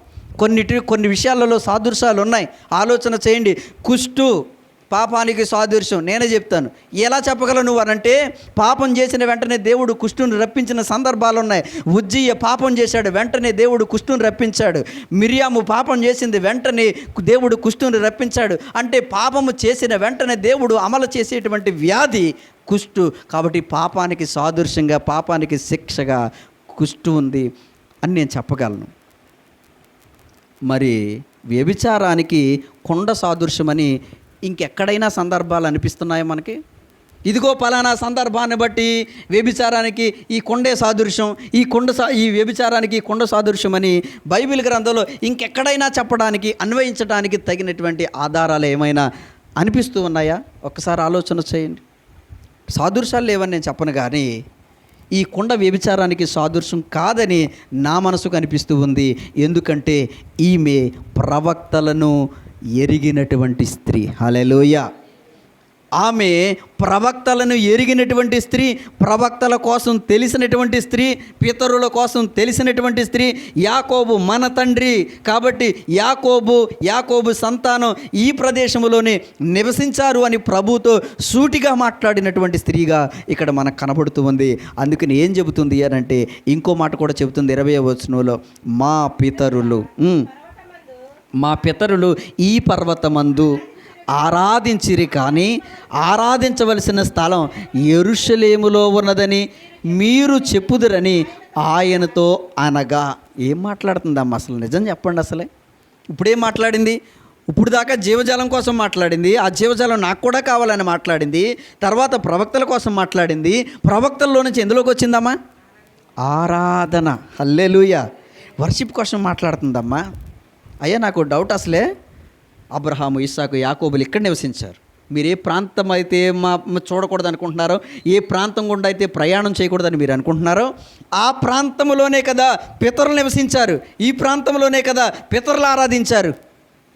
కొన్ని విషయాలలో సాదృశ్యాలు ఉన్నాయి. ఆలోచన చేయండి. కుష్టు పాపానికి సాదృశ్యం. నేనే చెప్తాను. ఎలా చెప్పగలను నువ్వు అనంటే, పాపం చేసిన వెంటనే దేవుడు కుష్టుని రప్పించిన సందర్భాలు ఉన్నాయి. ఉజ్జియ పాపం చేశాడు, వెంటనే దేవుడు కుష్టుని రప్పించాడు. మిరియాము పాపం చేసింది, వెంటనే దేవుడు కుష్టుని రప్పించాడు. అంటే పాపము చేసిన వెంటనే దేవుడు అమలు చేసేటువంటి వ్యాధి కుష్టు. కాబట్టి పాపానికి సాదృశ్యంగా, పాపానికి శిక్షగా కుష్టు ఉంది అని నేను చెప్పగలను. మరి వ్యభిచారానికి కొండ సాదృశ్యమని ఇంకెక్కడైనా సందర్భాలు అనిపిస్తున్నాయో మనకి? ఇదిగో పలానా సందర్భాన్ని బట్టి వ్యభిచారానికి ఈ కొండే సాదృశ్యం, ఈ వ్యభిచారానికి కొండ సాదృశ్యం అని బైబిల్ గ్రంథంలో ఇంకెక్కడైనా చెప్పడానికి, అన్వయించడానికి తగినటువంటి ఆధారాలు ఏమైనా అనిపిస్తూ ఉన్నాయా? ఒక్కసారి ఆలోచన చేయండి. సాదృశ్యాలు లేవని నేను చెప్పను, కానీ ఈ కొండ వ్యభిచారానికి సాదృశ్యం కాదని నా మనసుకు అనిపిస్తూ ఉంది. ఎందుకంటే ఈమె ప్రవక్తలను ఎరిగినటువంటి స్త్రీ. హల్లెలూయా. ఆమె ప్రవక్తలను ఎరిగినటువంటి స్త్రీ, ప్రవక్తల కోసం తెలిసినటువంటి స్త్రీ, పితరుల కోసం తెలిసినటువంటి స్త్రీ. యాకోబు మన తండ్రి కాబట్టి యాకోబు సంతానం ఈ ప్రదేశంలోనే నివసించారు అని ప్రభుతో సూటిగా మాట్లాడినటువంటి స్త్రీగా ఇక్కడ మనకు కనబడుతూ ఉంది. అందుకని ఏం చెబుతుంది అని అంటే, ఇంకో మాట కూడా చెబుతుంది 20వ వచనంలో, మా పితరులు ఈ పర్వతమందు ఆరాధించిరి, కానీ ఆరాధించవలసిన స్థలం యెరూషలేములో ఉన్నదని మీరు చెప్పుదురని ఆయనతో అనగా. ఏం మాట్లాడుతుందమ్మా అసలు? నిజం చెప్పండి. అసలే ఇప్పుడేం మాట్లాడింది? ఇప్పుడు దాకా జీవజాలం కోసం మాట్లాడింది, ఆ జీవజాలం నాకు కూడా కావాలని మాట్లాడింది. తర్వాత ప్రవక్తల కోసం మాట్లాడింది. ప్రవక్తల్లో నుంచి ఎందులోకి వచ్చిందమ్మా? ఆరాధన. హల్లెలూయా. వర్షిప్ కోసం మాట్లాడుతుందమ్మా. అయ్యా నాకు డౌట్, అసలే అబ్రహాము, ఇస్సాకు, యాకోబులు ఇక్కడ నివసించారు. మీరు ఏ ప్రాంతం అయితే చూడకూడదు అనుకుంటున్నారో, ఏ ప్రాంతం గుండా అయితే ప్రయాణం చేయకూడదని మీరు అనుకుంటున్నారో, ఆ ప్రాంతంలోనే కదా పితరులు నివసించారు. ఈ ప్రాంతంలోనే కదా పితరులు ఆరాధించారు.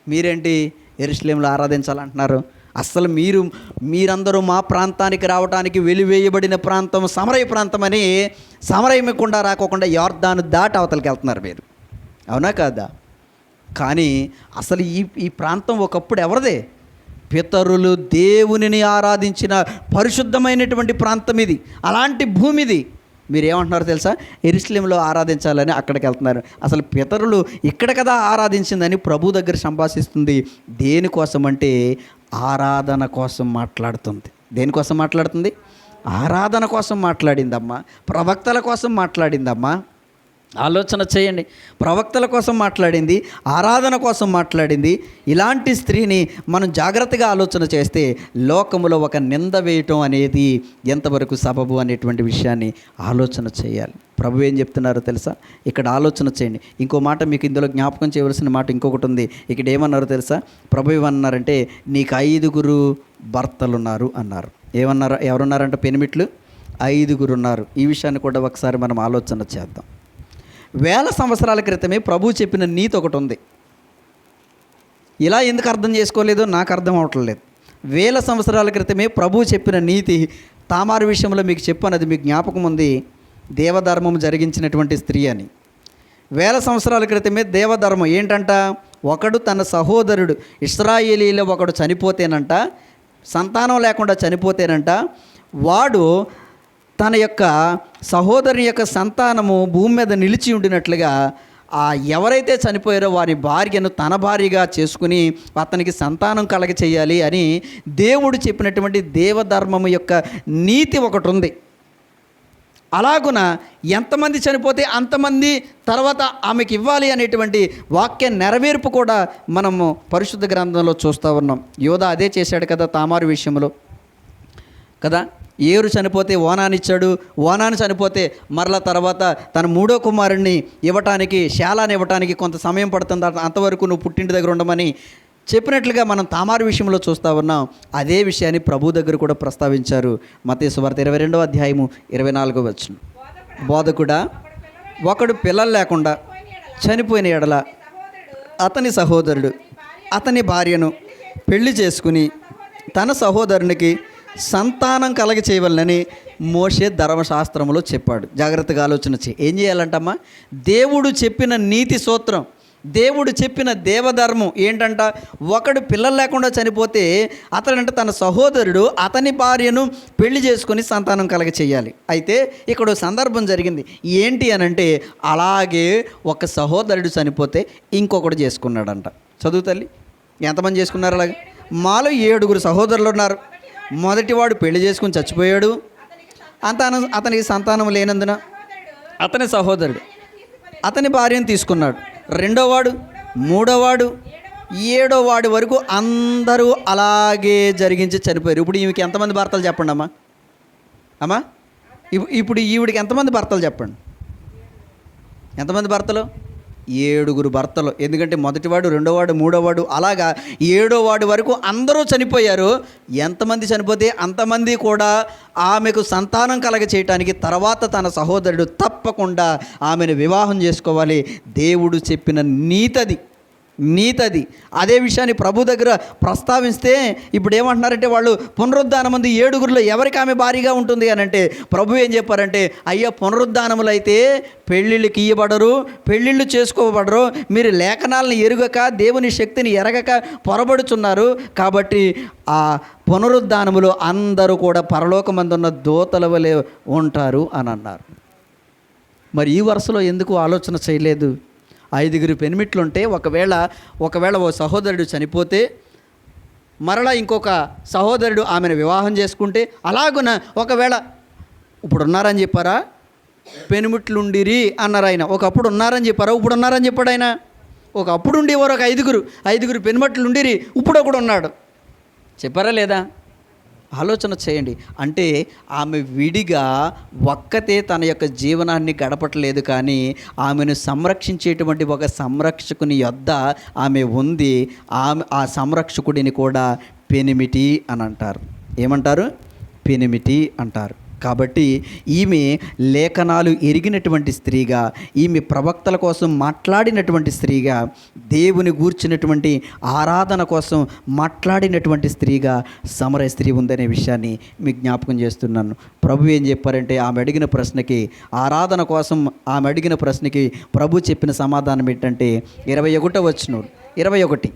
మీరేంటి యెరూషలేములో ఆరాధించాలంటున్నారు? అస్సలు మీరందరూ మా ప్రాంతానికి రావడానికి వెలివేయబడిన ప్రాంతం సమరయ ప్రాంతం అని సమరయకుండా రాకోకుండా యొర్దాను దాటి అవతలకి వెళ్తున్నారు మీరు. అవునా కాదా? కానీ అసలు ఈ ప్రాంతం ఒకప్పుడు ఎవరిదే? పితరులు దేవునిని ఆరాధించిన పరిశుద్ధమైనటువంటి ప్రాంతం ఇది. అలాంటి భూమిది. మీరు ఏమంటున్నారో తెలుసా? యెరూషలేములో ఆరాధించాలని అక్కడికి వెళ్తున్నారు. అసలు పితరులు ఇక్కడ కదా ఆరాధించిందని ప్రభు దగ్గర సంభాషిస్తుంది. దేనికోసం అంటే ఆరాధన కోసం మాట్లాడుతుంది. దేనికోసం మాట్లాడుతుంది? ఆరాధన కోసం మాట్లాడిందమ్మా. ప్రవక్తల కోసం మాట్లాడిందమ్మా. ఆలోచన చేయండి. ప్రవక్తల కోసం మాట్లాడింది, ఆరాధన కోసం మాట్లాడింది. ఇలాంటి స్త్రీని మనం జాగ్రత్తగా ఆలోచన చేస్తే లోకములో ఒక నింద వేయటం అనేది ఎంతవరకు సబబు అనేటువంటి విషయాన్ని ఆలోచన చేయాలి. ప్రభు ఏం చెప్తున్నారో తెలుసా? ఇక్కడ ఆలోచన చేయండి. ఇంకో మాట మీకు ఇందులో జ్ఞాపకం చేయవలసిన మాట ఇంకొకటి ఉంది. ఇక్కడ ఏమన్నారో తెలుసా? ప్రభు ఏమన్నారంటే, నీకు 5 భర్తలు ఉన్నారు అన్నారు. ఏమన్నారు? ఎవరున్నారంటే పెనిమిట్లు 5 ఉన్నారు. ఈ విషయాన్ని కూడా ఒకసారి మనం ఆలోచన చేద్దాం. వేల సంవత్సరాల క్రితమే ప్రభు చెప్పిన నీతి ఒకటి ఉంది. ఇలా ఎందుకు అర్థం చేసుకోలేదో నాకు అర్థం అవట్లేదు. వేల సంవత్సరాల క్రితమే ప్రభు చెప్పిన నీతి తామారు విషయంలో మీకు చెప్పన్నది మీకు జ్ఞాపకం ఉంది. దేవధర్మం జరిగించినటువంటి స్త్రీ అని. వేల సంవత్సరాల క్రితమే దేవధర్మం ఏంటంట? ఒకడు తన సహోదరుడు ఇశ్రాయేలీలో ఒకడు చనిపోతేనంట, సంతానం లేకుండా చనిపోతేనంట, వాడు తన యొక్క సహోదరుని యొక్క సంతానము భూమి మీద నిలిచి ఉండినట్లుగా ఎవరైతే చనిపోయారో వారి భార్యను తన భార్యగా చేసుకుని అతనికి సంతానం కలగ చేయాలి అని దేవుడు చెప్పినటువంటి దేవధర్మము యొక్క నీతి ఒకటి ఉంది. అలాగున ఎంతమంది చనిపోతే అంతమంది తర్వాత ఆమెకి ఇవ్వాలి అనేటువంటి వాక్య నెరవేర్పు కూడా మనము పరిశుద్ధ గ్రంథంలో చూస్తూ ఉన్నాం. యోధా అదే చేశాడు కదా తామారు విషయంలో కదా. ఏరు చనిపోతే ఓనానిచ్చాడు. ఓనాను చనిపోతే మరలా తర్వాత తన 3వ కుమారుణ్ణి ఇవ్వటానికి, శాలాన్ని ఇవ్వటానికి కొంత సమయం పడుతుంది, అంతవరకు నువ్వు పుట్టింటి దగ్గర ఉండమని చెప్పినట్లుగా మనం తామారు విషయంలో చూస్తూ ఉన్నాం. అదే విషయాన్ని ప్రభు దగ్గర కూడా ప్రస్తావించారు. మత్తయి సువార్త 22వ అధ్యాయము 24వ వచనం. బోధకుడా, ఒకడు పిల్లలు లేకుండా చనిపోయిన ఎడల అతని సహోదరుడు అతని భార్యను పెళ్లి చేసుకుని తన సహోదరునికి సంతానం కలగ చేయవలనని మోషే ధర్మశాస్త్రంలో చెప్పాడు. జాగ్రత్తగా ఆలోచన చేయి. ఏం చేయాలంటమ్మా? దేవుడు చెప్పిన నీతి సూత్రం, దేవుడు చెప్పిన దేవధర్మం ఏంటంట? ఒకడు పిల్లలు లేకుండా చనిపోతే అతడంట తన సహోదరుడు అతని భార్యను పెళ్లి చేసుకొని సంతానం కలగ చేయాలి. అయితే ఇక్కడ సందర్భం జరిగింది. ఏంటి అనంటే, అలాగే ఒక సహోదరుడు చనిపోతే ఇంకొకడు చేసుకున్నాడంట. చదువు తల్లి. ఎంతమంది చేసుకున్నారు అలాగే? మాలో 7 సహోదరులు ఉన్నారు. మొదటివాడు పెళ్లి చేసుకుని చచ్చిపోయాడు. అతనికి సంతానం లేనందున అతని సహోదరుడు అతని భార్యను తీసుకున్నాడు. 2వవాడు, 3వవాడు, 7వవాడి వరకు అందరూ అలాగే జరిగించి చనిపోయారు. ఇప్పుడు ఈమెకి ఎంతమంది భర్తలు చెప్పండి అమ్మా? ఇప్పుడు ఈవిడికి ఎంతమంది భర్తలు చెప్పండి? ఎంతమంది భర్తలు? 7 భర్తలు. ఎందుకంటే మొదటివాడు, 2వవాడు, 3వవాడు అలాగా 7వవాడి వరకు అందరూ చనిపోయారు. ఎంతమంది చనిపోతే అంతమంది కూడా ఆమెకు సంతానం కలగ చేయటానికి తర్వాత తన సహోదరుడు తప్పకుండా ఆమెను వివాహం చేసుకోవాలి. దేవుడు చెప్పిన నీతది. అదే విషయాన్ని ప్రభు దగ్గర ప్రస్తావిస్తే ఇప్పుడు ఏమంటున్నారంటే, వాళ్ళు పునరుద్ధానమందు 7 ఎవరికి ఆమె భారీగా ఉంటుంది అని అంటే ప్రభు ఏం చెప్పారంటే, అయ్యా పునరుద్ధానములు అయితే పెళ్ళిళ్ళకి ఇయ్యబడరు, పెళ్ళిళ్ళు చేసుకోబడరు. మీరు లేఖనాలను ఎరుగక దేవుని శక్తిని ఎరగక పొరబడుచున్నారు. కాబట్టి ఆ పునరుద్ధానములు అందరూ కూడా పరలోకమందున్న దూతల వలె ఉంటారు అని అన్నారు. మరి ఈ వరుసలో ఎందుకు ఆలోచన చేయలేదు? 5 పెనిమిట్లుంటే ఒకవేళ ఓ సహోదరుడు చనిపోతే మరలా ఇంకొక సహోదరుడు ఆమెను వివాహం చేసుకుంటే అలాగున ఒకవేళ ఇప్పుడు ఉన్నారని చెప్పారా? పెనుముట్లుండిరి అన్నారు ఆయన. ఒకప్పుడు ఉన్నారని చెప్పారా? ఇప్పుడు ఉన్నారని చెప్పాడు ఆయన. ఒకప్పుడు ఉండేవారు ఒక ఐదుగురు పెనుమట్లు ఉండిరి, ఇప్పుడు ఒకడు ఉన్నాడు. చెప్పారా లేదా? ఆలోచన చేయండి. అంటే ఆమె విడిగా ఒక్కతే తన యొక్క జీవనాన్ని గడపట్లేదు, కానీ ఆమెను సంరక్షించేటువంటి ఒక సంరక్షకుని యొద్ద ఆమె ఉంది. ఆ సంరక్షకుడిని కూడా పెనిమిటి అని అంటారు. ఏమంటారు? పెనిమిటి అంటారు. కాబట్టి ఈమె లేఖనాలు ఎరిగినటువంటి స్త్రీగా, ఈమె ప్రవక్తల కోసం మాట్లాడినటువంటి స్త్రీగా, దేవుని గూర్చినటువంటి ఆరాధన కోసం మాట్లాడినటువంటి స్త్రీగా సమరయ స్త్రీ ఉందనే విషయాన్ని మీకు జ్ఞాపకం చేస్తున్నాను. ప్రభు ఏం చెప్పారంటే, ఆమె అడిగిన ప్రశ్నకి, ఆరాధన కోసం ఆమె అడిగిన ప్రశ్నకి ప్రభు చెప్పిన సమాధానం ఏంటంటే 21వ వచనం 21,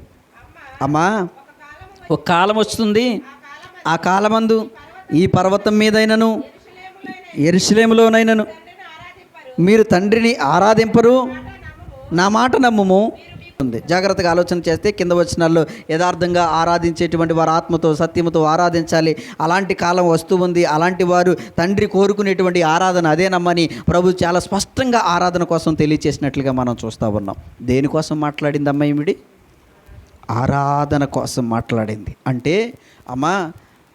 అమ్మా ఒక కాలం వస్తుంది, ఆ కాలమందు ఈ పర్వతం మీదైనను యెరూషలేములోనైనను మీరు తండ్రిని ఆరాధింపరు, నా మాట నమ్ముము ఉంది. జాగ్రత్తగా ఆలోచన చేస్తే కింద వచనాల్లో యథార్థంగా ఆరాధించేటువంటి వారు ఆత్మతో సత్యముతో ఆరాధించాలి. అలాంటి కాలం వస్తూ ఉంది. అలాంటి వారు తండ్రి కోరుకునేటువంటి ఆరాధన అదేనమ్మని ప్రభు చాలా స్పష్టంగా ఆరాధన కోసం తెలియచేసినట్లుగా మనం చూస్తూ ఉన్నాం. దేనికోసం మాట్లాడింది అమ్మ ఈవిడి? ఆరాధన కోసం మాట్లాడింది. అంటే అమ్మా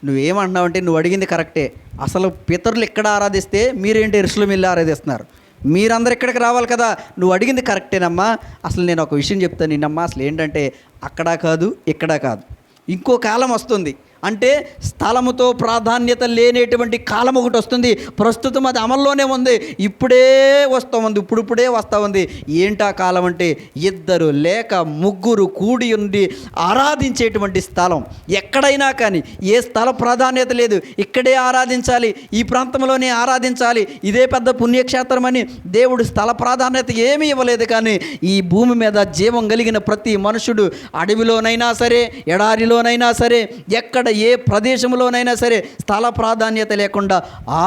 నువ్వేమంటున్నావు అంటే, నువ్వు అడిగింది కరెక్టే. అసలు పితరులు ఎక్కడ ఆరాధిస్తే మీరేంటి యెరూషలేము వెళ్ళి ఆరాధిస్తున్నారు? మీరందరూ ఇక్కడికి రావాలి కదా. నువ్వు అడిగింది కరెక్టేనమ్మా. అసలు నేను ఒక విషయం చెప్తాను నిన్నమ్మా. అసలు ఏంటంటే, అక్కడా కాదు ఇక్కడా కాదు, ఇంకో కాలం వస్తుంది. అంటే స్థలముతో ప్రాధాన్యత లేనేటువంటి కాలం ఒకటి వస్తుంది. ప్రస్తుతం అది అమల్లోనే ఉంది, ఇప్పుడే వస్తూ ఉంది, ఇప్పుడిప్పుడే వస్తూ ఉంది. ఏంటా కాలం అంటే, ఇద్దరు లేక ముగ్గురు కూడి ఉండి ఆరాధించేటువంటి స్థలం. ఎక్కడైనా కానీ ఏ స్థల ప్రాధాన్యత లేదు, ఇక్కడే ఆరాధించాలి, ఈ ప్రాంతంలోనే ఆరాధించాలి, ఇదే పెద్ద పుణ్యక్షేత్రం అని దేవుడు స్థల ప్రాధాన్యత ఏమీ ఇవ్వలేదు. కానీ ఈ భూమి మీద జీవం కలిగిన ప్రతి మనుషుడు అడవిలోనైనా సరే, ఎడారిలోనైనా సరే, ఎక్కడ ఏ ప్రదేశంలోనైనా సరే స్థల ప్రాధాన్యత లేకుండా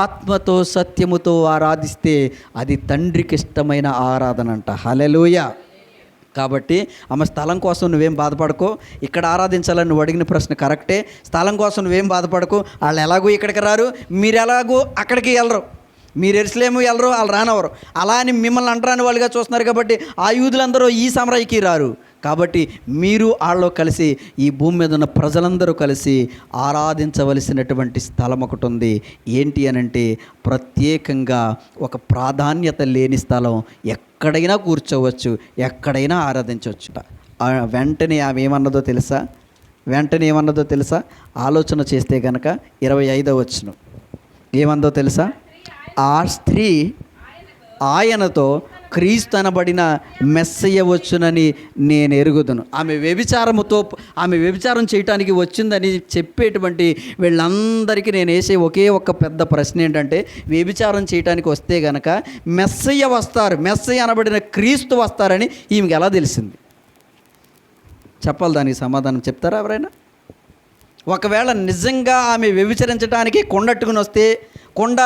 ఆత్మతో సత్యముతో ఆరాధిస్తే అది తండ్రికి ఇష్టమైన ఆరాధన అంట. హల్లెలూయా. కాబట్టి ఆమె స్థలం కోసం నువ్వేం బాధపడకో. ఇక్కడ ఆరాధించాలని నువ్వు అడిగిన ప్రశ్న కరెక్టే. స్థలం కోసం నువ్వేం బాధపడకు. వాళ్ళు ఎలాగో ఇక్కడికి రారు, మీరు ఎలాగో అక్కడికి వెళ్ళరు. మీరు యెరూషలేము వెళ్ళరు, వాళ్ళు రానవరు. అలా అని మిమ్మల్ని అంటరాని వాళ్ళుగా చూస్తున్నారు. కాబట్టి ఆ యూదులందరూ ఈ సమరయకి రారు. కాబట్టి మీరు వాళ్ళలో కలిసి, ఈ భూమి మీద ఉన్న ప్రజలందరూ కలిసి ఆరాధించవలసినటువంటి స్థలం ఒకటి ఉంది. ఏంటి అనంటే, ప్రత్యేకంగా ఒక ప్రాధాన్యత లేని స్థలం. ఎక్కడైనా కూర్చోవచ్చు, ఎక్కడైనా ఆరాధించవచ్చు. వెంటనే ఆమె ఏమన్నదో తెలుసా? ఆలోచన చేస్తే కనుక 25వ వచనం ఏమందో తెలుసా? ఆ స్త్రీ ఆయనతో క్రీస్తు అనబడిన మెస్సయ్య వచ్చునని నేను ఎరుగుదును. ఆమె వ్యభిచారం చేయటానికి వచ్చిందని చెప్పేటువంటి వీళ్ళందరికీ నేను వేసే ఒకే ఒక్క పెద్ద ప్రశ్న ఏంటంటే, వ్యభిచారం చేయటానికి వస్తే గనక మెస్సయ్య వస్తారు, మెస్సయ్య అనబడిన క్రీస్తు వస్తారని ఈమెకి ఎలా తెలిసింది? చెప్పాలి, దానికి సమాధానం చెప్తారా ఎవరైనా? ఒకవేళ నిజంగా ఆమె వ్యభిచరించడానికి కొండట్టుకుని వస్తే, కొండ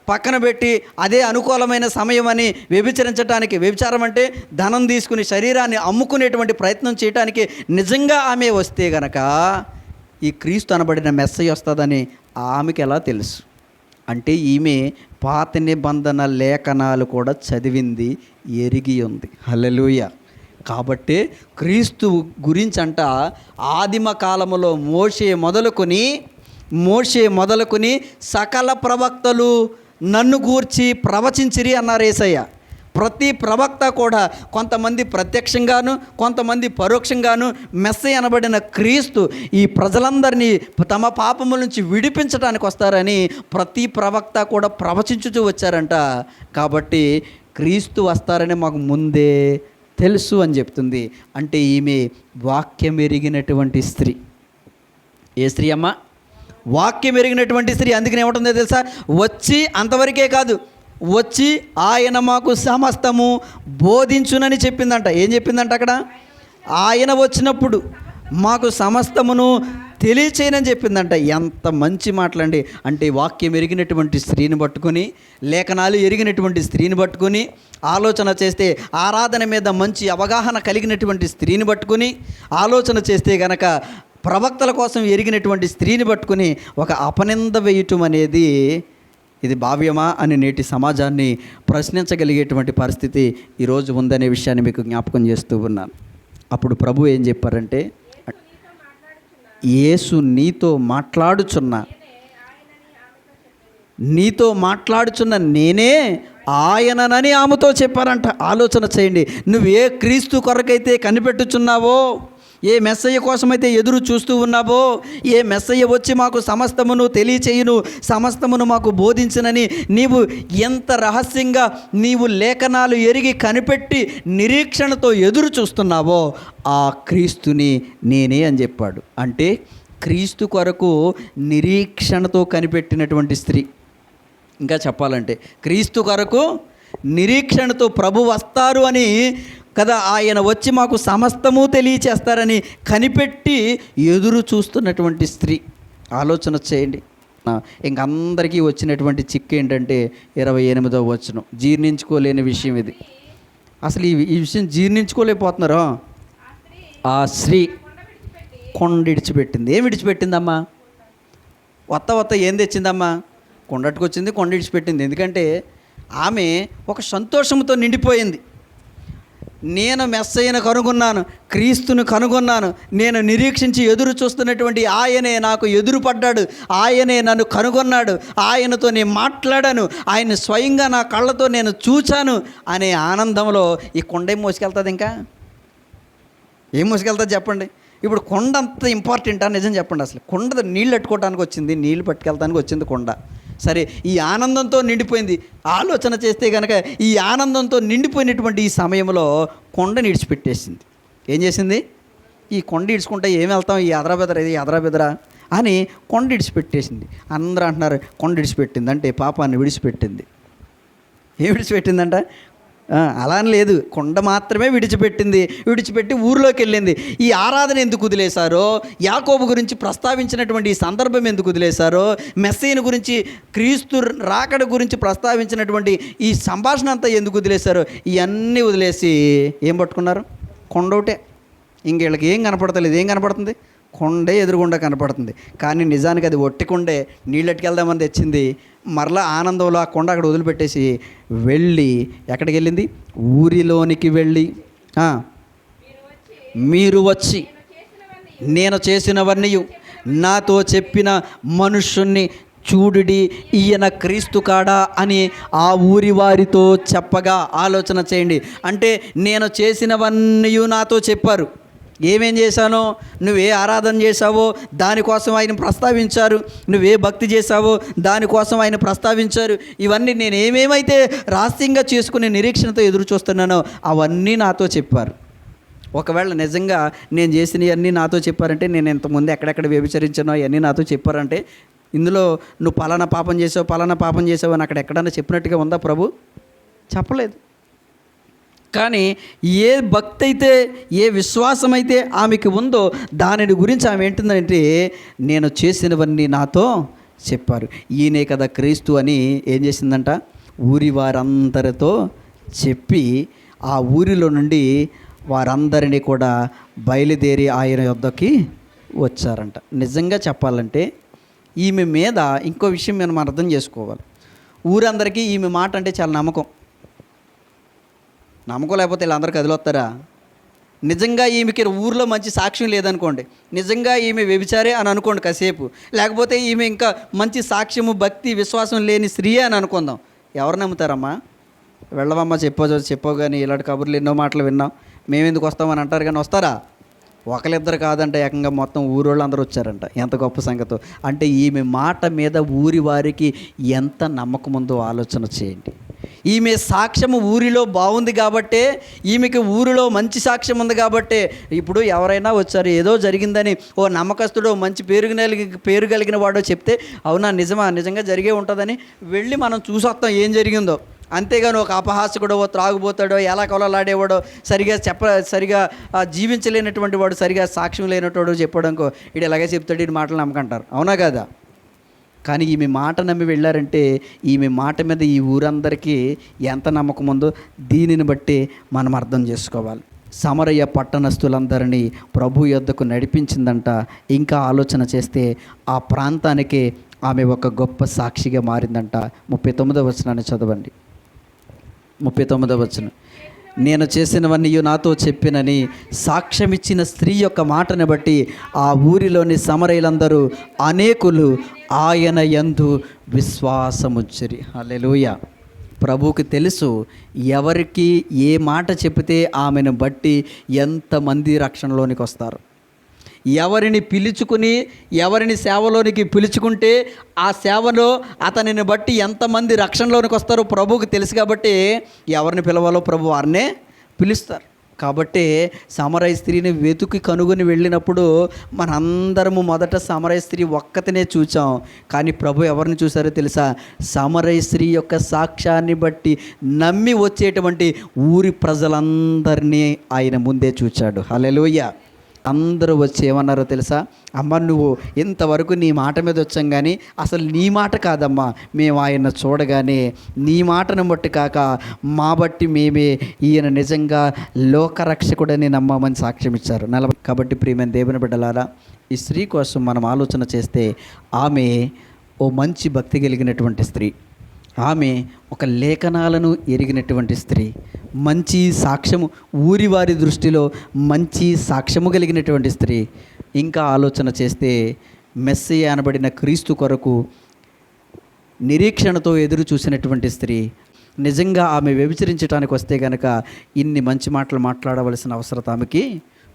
పక్కన పెట్టి అదే అనుకూలమైన సమయం అని వ్యభిచారం అంటే ధనం తీసుకుని శరీరాన్ని అమ్ముకునేటువంటి ప్రయత్నం చేయడానికి నిజంగా ఆమె వస్తే గనక ఈ క్రీస్తు అనబడిన మెస్సయ్య వస్తుందని ఆమెకి ఎలా తెలుసు? అంటే ఈమె పాత నిబంధన లేఖనాలు కూడా చదివింది, ఎరిగి ఉంది. హల్లెలూయా. కాబట్టి క్రీస్తు గురించంట ఆదిమ కాలములో మోషే మొదలుకొని సకల ప్రవక్తలు నన్ను గూర్చి ప్రవచించిరి అన్నారు యేసయ్య. ప్రతి ప్రవక్త కూడా కొంతమంది ప్రత్యక్షంగాను, కొంతమంది పరోక్షంగాను మెస్సయ్య అనబడిన క్రీస్తు ఈ ప్రజలందరినీ తమ పాపముల నుంచి విడిపించడానికి వస్తారని ప్రతి ప్రవక్త కూడా ప్రవచించుతూ వచ్చారంట. కాబట్టి క్రీస్తు వస్తారని మాకు ముందే తెలుసు అని చెప్తుంది. అంటే ఈమె వాక్యం ఎరిగినటువంటి స్త్రీ. ఏ స్త్రీ అమ్మ? వాక్యం ఎరిగినటువంటి స్త్రీ. అందుకని ఏమంటుందో తెలుసా? వచ్చి అంతవరకే కాదు, వచ్చి ఆయన మాకు సమస్తము బోధించునని చెప్పిందంట. ఏం చెప్పిందంట అక్కడ? ఆయన వచ్చినప్పుడు మాకు సమస్తమును తెలియచేయనని చెప్పిందంట. ఎంత మంచి మాటలండి. అంటే వాక్యం ఎరిగినటువంటి స్త్రీని పట్టుకొని, లేఖనాలు ఎరిగినటువంటి స్త్రీని పట్టుకొని ఆలోచన చేస్తే, ఆరాధన మీద మంచి అవగాహన కలిగినటువంటి స్త్రీని పట్టుకొని ఆలోచన చేస్తే గనక ప్రవక్తల కోసం ఎరిగినటువంటి స్త్రీని పట్టుకుని ఒక అపనింద వేయటం అనేది ఇది భావ్యమా అని నేటి సమాజాన్ని ప్రశ్నించగలిగేటువంటి పరిస్థితి ఈరోజు ఉందనే విషయాన్ని మీకు జ్ఞాపకం చేస్తూ ఉన్నాను. అప్పుడు ప్రభు ఏం చెప్పారంటే, యేసు నీతో మాట్లాడుచున్న నేనే ఆయననని ఆమెతో చెప్పారంట. ఆలోచన చేయండి. నువ్వే క్రీస్తు కొరకైతే కనిపెట్టుచున్నావో, ఏ మెస్సయ్య కోసమైతే ఎదురు చూస్తూ ఉన్నావో, ఏ మెస్సయ్య వచ్చి మాకు సమస్తమును తెలియచేయును, సమస్తమును మాకు బోధించునని నీవు ఎంత రహస్యంగా నీవు లేఖనాలు ఎరిగి కనిపెట్టి నిరీక్షణతో ఎదురు చూస్తున్నావో ఆ క్రీస్తుని నేనే అని చెప్పాడు. అంటే క్రీస్తు కొరకు నిరీక్షణతో కనిపెట్టినటువంటి స్త్రీ. ఇంకా చెప్పాలంటే క్రీస్తు కొరకు నిరీక్షణతో ప్రభు వస్తారు అని కదా, ఆయన వచ్చి మాకు సమస్తము తెలియచేస్తారని కనిపెట్టి ఎదురు చూస్తున్నటువంటి స్త్రీ. ఆలోచన చేయండి. ఇంకందరికీ వచ్చినటువంటి చిక్కు ఏంటంటే 28వ వచనం, జీర్ణించుకోలేని విషయం ఇది. అసలు ఈ విషయం జీర్ణించుకోలేకపోతున్నారో. ఆ స్త్రీ కొండ విడిచిపెట్టింది. ఏం విడిచిపెట్టిందమ్మా? వత్త ఏం తెచ్చిందమ్మా? కొండట్టుకొచ్చింది, కొండ విడిచిపెట్టింది. ఎందుకంటే ఆమె ఒక సంతోషంతో నిండిపోయింది. నేను మెస్సయ్యను కనుగొన్నాను, క్రీస్తును కనుగొన్నాను, నేను నిరీక్షించి ఎదురు చూస్తున్నటువంటి ఆయనే నాకు ఎదురుపడ్డాడు, ఆయనే నన్ను కనుగొన్నాడు, ఆయనతో నేను మాట్లాడాను, ఆయన స్వయంగా నా కళ్ళతో నేను చూచాను అనే ఆనందంలో ఈ కొండ ఏం మోసుకెళ్తుంది? ఇంకా ఏం మోసుకెళ్తుంది చెప్పండి? ఇప్పుడు కొండ అంత ఇంపార్టెంటా? నిజం చెప్పండి. అసలు కొండ నీళ్ళు పట్టుకోవడానికి వచ్చింది, నీళ్ళు పట్టుకెళ్తానికి వచ్చింది కొండ. సరే, ఈ ఆనందంతో నిండిపోయింది. ఆలోచన చేస్తే కనుక ఈ ఆనందంతో నిండిపోయినటువంటి ఈ సమయంలో కొండని విడిచిపెట్టేసింది. ఏం చేసింది? ఈ కొండ ఇడుచుకుంటే ఏం వెళ్తాం, ఈ అదరా అని కొండ విడిచిపెట్టేసింది. అందరూ అంటున్నారు కొండ విడిచిపెట్టింది అంటే పాపాన్ని విడిచిపెట్టింది. ఏం విడిచిపెట్టిందంట? అలా అని లేదు, కొండ మాత్రమే విడిచిపెట్టి ఊరిలోకి వెళ్ళింది. ఈ ఆరాధన ఎందుకు వదిలేశారో, యాకోబు గురించి ప్రస్తావించినటువంటి ఈ సందర్భం ఎందుకు వదిలేశారో, మెస్సీని గురించి, క్రీస్తు రాకడ గురించి ప్రస్తావించినటువంటి ఈ సంభాషణ అంతా ఎందుకు వదిలేశారో, ఇవన్నీ వదిలేసి ఏం పట్టుకున్నారు? కొండ ఒకటే. ఇంకేళ్ళకి ఏం కనపడతలేదు. ఏం కనపడుతుంది? కొండే ఎదురుగుండా కనపడుతుంది. కానీ నిజానికి అది ఒట్టి కొండే. నీళ్ళెట్టుకెళ్దామని తెచ్చింది. మరలా ఆనందంలో ఆ కొండ అక్కడ వదిలిపెట్టేసి వెళ్ళి ఎక్కడికి వెళ్ళింది? ఊరిలోనికి వెళ్ళి, మీరు వచ్చి నేను చేసినవన్నీ నాతో చెప్పిన మనుష్యుణ్ణి చూడుడి, ఈయన క్రీస్తు కాడా అని ఆ ఊరి వారితో చెప్పగా. ఆలోచన చేయండి. అంటే నేను చేసినవన్నీ నాతో చెప్పారు. ఏమేం చేశానో, నువ్వే ఆరాధన చేశావో దానికోసం ఆయన ప్రస్తావించారు, నువ్వే భక్తి చేశావో దానికోసం ఆయన ప్రస్తావించారు. ఇవన్నీ నేను ఏమేమైతే రహస్యంగా చేసుకునే నిరీక్షణతో ఎదురు చూస్తున్నానో అవన్నీ నాతో చెప్పారు. ఒకవేళ నిజంగా నేను చేసినవన్నీ నాతో చెప్పారంటే, నేను ఇంతకుముందు ఎక్కడెక్కడ వ్యభిచరించానో అవన్నీ నాతో చెప్పారంటే, ఇందులో నువ్వు పలానా పాపం చేసావు అని అక్కడ ఎక్కడన్నా చెప్పినట్టుగా ఉందా ప్రభు? చెప్పలేదు. కానీ ఏ భక్తి అయితే, ఏ విశ్వాసం అయితే ఆమెకి ఉందో దానిని గురించి ఆమె ఏంటిందంటే, నేను చేసినవన్నీ నాతో చెప్పారు. ఈయనే కదా క్రీస్తు అని ఏం చేసిందంట? ఊరి వారందరితో చెప్పి ఆ ఊరిలో నుండి వారందరినీ కూడా బయలుదేరి ఆయన యొద్దకి వచ్చారంట. నిజంగా చెప్పాలంటే ఈమె మీద ఇంకో విషయం మనం అర్థం చేసుకోవాలి. ఊరందరికీ ఈమె మాట అంటే చాలా నమ్మకం లేకపోతే వీళ్ళందరూ కదిలొస్తారా? నిజంగా ఈమెకి ఊర్లో మంచి సాక్ష్యం లేదనుకోండి, నిజంగా ఈమె వ్యభిచారే అని అనుకోండి కాసేపు, లేకపోతే ఈమె ఇంకా మంచి సాక్ష్యము, భక్తి, విశ్వాసం లేని స్త్రీ అని అనుకుందాం. ఎవరు నమ్ముతారమ్మా? వెళ్ళవమ్మా, చెప్పావు కానీ ఇలాంటి కబుర్లు ఎన్నో మాటలు విన్నాం, మేమెందుకు వస్తామని అంటారు. కానీ వస్తారా? ఒకరిద్దరు కాదంట, ఏకంగా మొత్తం ఊరోళ్ళు అందరూ వచ్చారంట. ఎంత గొప్ప సంగతో. అంటే ఈమె మాట మీద ఊరి వారికి ఎంత నమ్మకం ఉందో ఆలోచన చేయండి. ఈమె సాక్ష్యము ఊరిలో బాగుంది కాబట్టే, ఈమెకి ఊరిలో మంచి సాక్ష్యం ఉంది కాబట్టే ఇప్పుడు ఎవరైనా వచ్చారు, ఏదో జరిగిందని ఓ నమ్మకస్తుడో మంచి పేరు కలిగిన వాడో చెప్తే, అవునా నిజంగా జరిగే ఉంటుందని వెళ్ళి మనం చూసొస్తాం ఏం జరిగిందో. అంతేగాని ఒక అపహాసకుడో, త్రాగుబోతాడో, ఎలా కొలలాడేవాడో, సరిగా జీవించలేనటువంటి వాడు, సరిగా సాక్ష్యం లేనటువంటి చెప్పడానికో వీడు ఎలాగే చెప్తాడు, వీడి మాటలు నమ్మకంటారు. అవునా కదా? కానీ ఈమె మాట నమ్మి వెళ్ళారంటే ఈమె మాట మీద ఈ ఊరందరికీ ఎంత నమ్మకం ఉందో దీనిని బట్టి మనం అర్థం చేసుకోవాలి. సమరయ పట్టణస్థులందరినీ ప్రభు యొద్దకు నడిపించిందంట. ఇంకా ఆలోచన చేస్తే ఆ ప్రాంతానికే ఆమె ఒక గొప్ప సాక్షిగా మారిందంట. 39వ వచనాన్ని చదవండి. 39వ వచనం. నేను చేసినవన్నీ నాతో చెప్పినని సాక్ష్యమిచ్చిన స్త్రీ యొక్క మాటను బట్టి ఆ ఊరిలోని సమరయులందరూ అనేకులు ఆయన యందు విశ్వాసముంచిరి. హల్లెలూయా. ప్రభువుకి తెలుసు ఎవరికి ఏ మాట చెబితే ఆమెను బట్టి ఎంతమంది రక్షణలోనికి వస్తారు. ఎవరిని పిలుచుకుని ఎవరిని సేవలోనికి పిలుచుకుంటే ఆ సేవలో అతనిని బట్టి ఎంతమంది రక్షణలోనికి వస్తారో ప్రభువుకి తెలుసు. కాబట్టి ఎవరిని పిలవాలో ప్రభు వారినే పిలుస్తారు. కాబట్టి సమరయ స్త్రీని వెతుకి కనుగొని వెళ్ళినప్పుడు మనందరము మొదట సమరయ స్త్రీ ఒక్కతనే చూచాం. కానీ ప్రభు ఎవరిని చూసారో తెలుసా? సమరయ స్త్రీ యొక్క సాక్ష్యాన్ని బట్టి నమ్మి వచ్చేటువంటి ఊరి ప్రజలందరినీ ఆయన ముందే చూచాడు. హల్లెలూయా. అందరూ వచ్చి ఏమన్నారో తెలుసా? అమ్మ, నువ్వు ఇంతవరకు నీ మాట మీద వచ్చాం, కానీ అసలు నీ మాట కాదమ్మా, మేము ఆయన చూడగానే నీ మాటను బట్టి కాక మా బట్టి మేమే ఈయన నిజంగా లోకరక్షకుడని నమ్మమని సాక్ష్యం ఇచ్చారు. కాబట్టి ప్రియమైన దేవుని బిడ్డలారా, ఈ స్త్రీ కోసం మనం ఆలోచన చేస్తే ఆమె ఓ మంచి భక్తి కలిగినటువంటి స్త్రీ. ఆమె ఒక లేఖనాలను ఎరిగినటువంటి స్త్రీ, మంచి సాక్ష్యము, ఊరి వారి దృష్టిలో మంచి సాక్ష్యము కలిగినటువంటి స్త్రీ. ఇంకా ఆలోచన చేస్తే మెస్సీయ అనబడిన క్రీస్తు కొరకు నిరీక్షణతో ఎదురు చూసినటువంటి స్త్రీ. నిజంగా ఆమె వ్యభిచరించడానికి వస్తే కనుక ఇన్ని మంచి మాటలు మాట్లాడవలసిన అవసరం ఆమెకి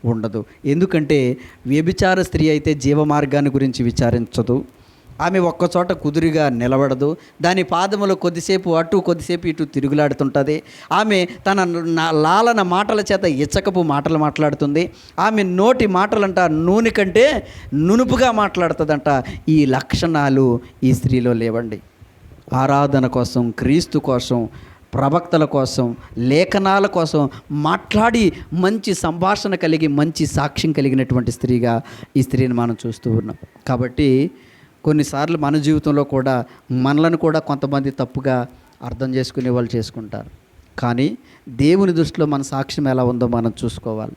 ఉండదు. ఎందుకంటే వ్యభిచార స్త్రీ అయితే జీవమార్గాన్ని గురించి విచారించదు. ఆమె ఒక్కచోట కుదురుగా నిలబడదు. దాని పాదములో కొద్దిసేపు అటు కొద్దిసేపు ఇటు తిరుగులాడుతుంటుంది. ఆమె తన లాలన మాటల చేత ఇచ్చకపు మాటలు మాట్లాడుతుంది. ఆమె నోటి మాటలంట నూనె కంటే నునుపుగా మాట్లాడుతుందంట. ఈ లక్షణాలు ఈ స్త్రీలో లేవండి. ఆరాధన కోసం, క్రీస్తు కోసం, ప్రవక్తల కోసం, లేఖనాల కోసం మాట్లాడి మంచి సంభాషణ కలిగి మంచి సాక్ష్యం కలిగినటువంటి స్త్రీగా ఈ స్త్రీని మనం చూస్తూ ఉన్నాం. కాబట్టి కొన్నిసార్లు మన జీవితంలో కూడా మనలను కూడా కొంతమంది తప్పుగా అర్థం చేసుకునే వాళ్ళు చేసుకుంటారు. కానీ దేవుని దృష్టిలో మన సాక్ష్యం ఎలా ఉందో మనం చూసుకోవాలి.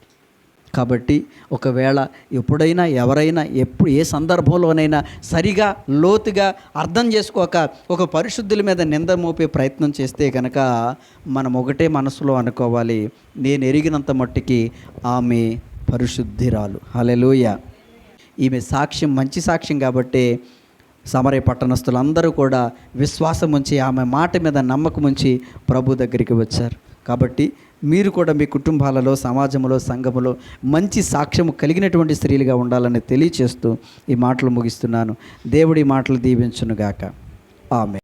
కాబట్టి ఒకవేళ ఎప్పుడైనా ఎవరైనా ఏ సందర్భంలోనైనా సరిగా లోతుగా అర్థం చేసుకోక ఒక పరిశుద్ధుల మీద నింద మోపే ప్రయత్నం చేస్తే కనుక మనం ఒకటే మనసులో అనుకోవాలి, నేను ఎరిగినంత మట్టికి ఆమె పరిశుద్ధిరాలు. హల్లెలూయా. ఈమె సాక్ష్యం మంచి సాక్ష్యం కాబట్టి సమరయ పట్టణస్థులందరూ కూడా విశ్వాసం ఉంచి ఆమె మాట మీద నమ్మకం ఉంచి ప్రభు దగ్గరికి వచ్చారు. కాబట్టి మీరు కూడా మీ కుటుంబాలలో, సమాజంలో, సంఘములో మంచి సాక్ష్యము కలిగినటువంటి స్త్రీలుగా ఉండాలని తెలియచేస్తూ ఈ మాటలు ముగిస్తున్నాను. దేవుడి మాటలు దీవించునుగాక. ఆమేన్.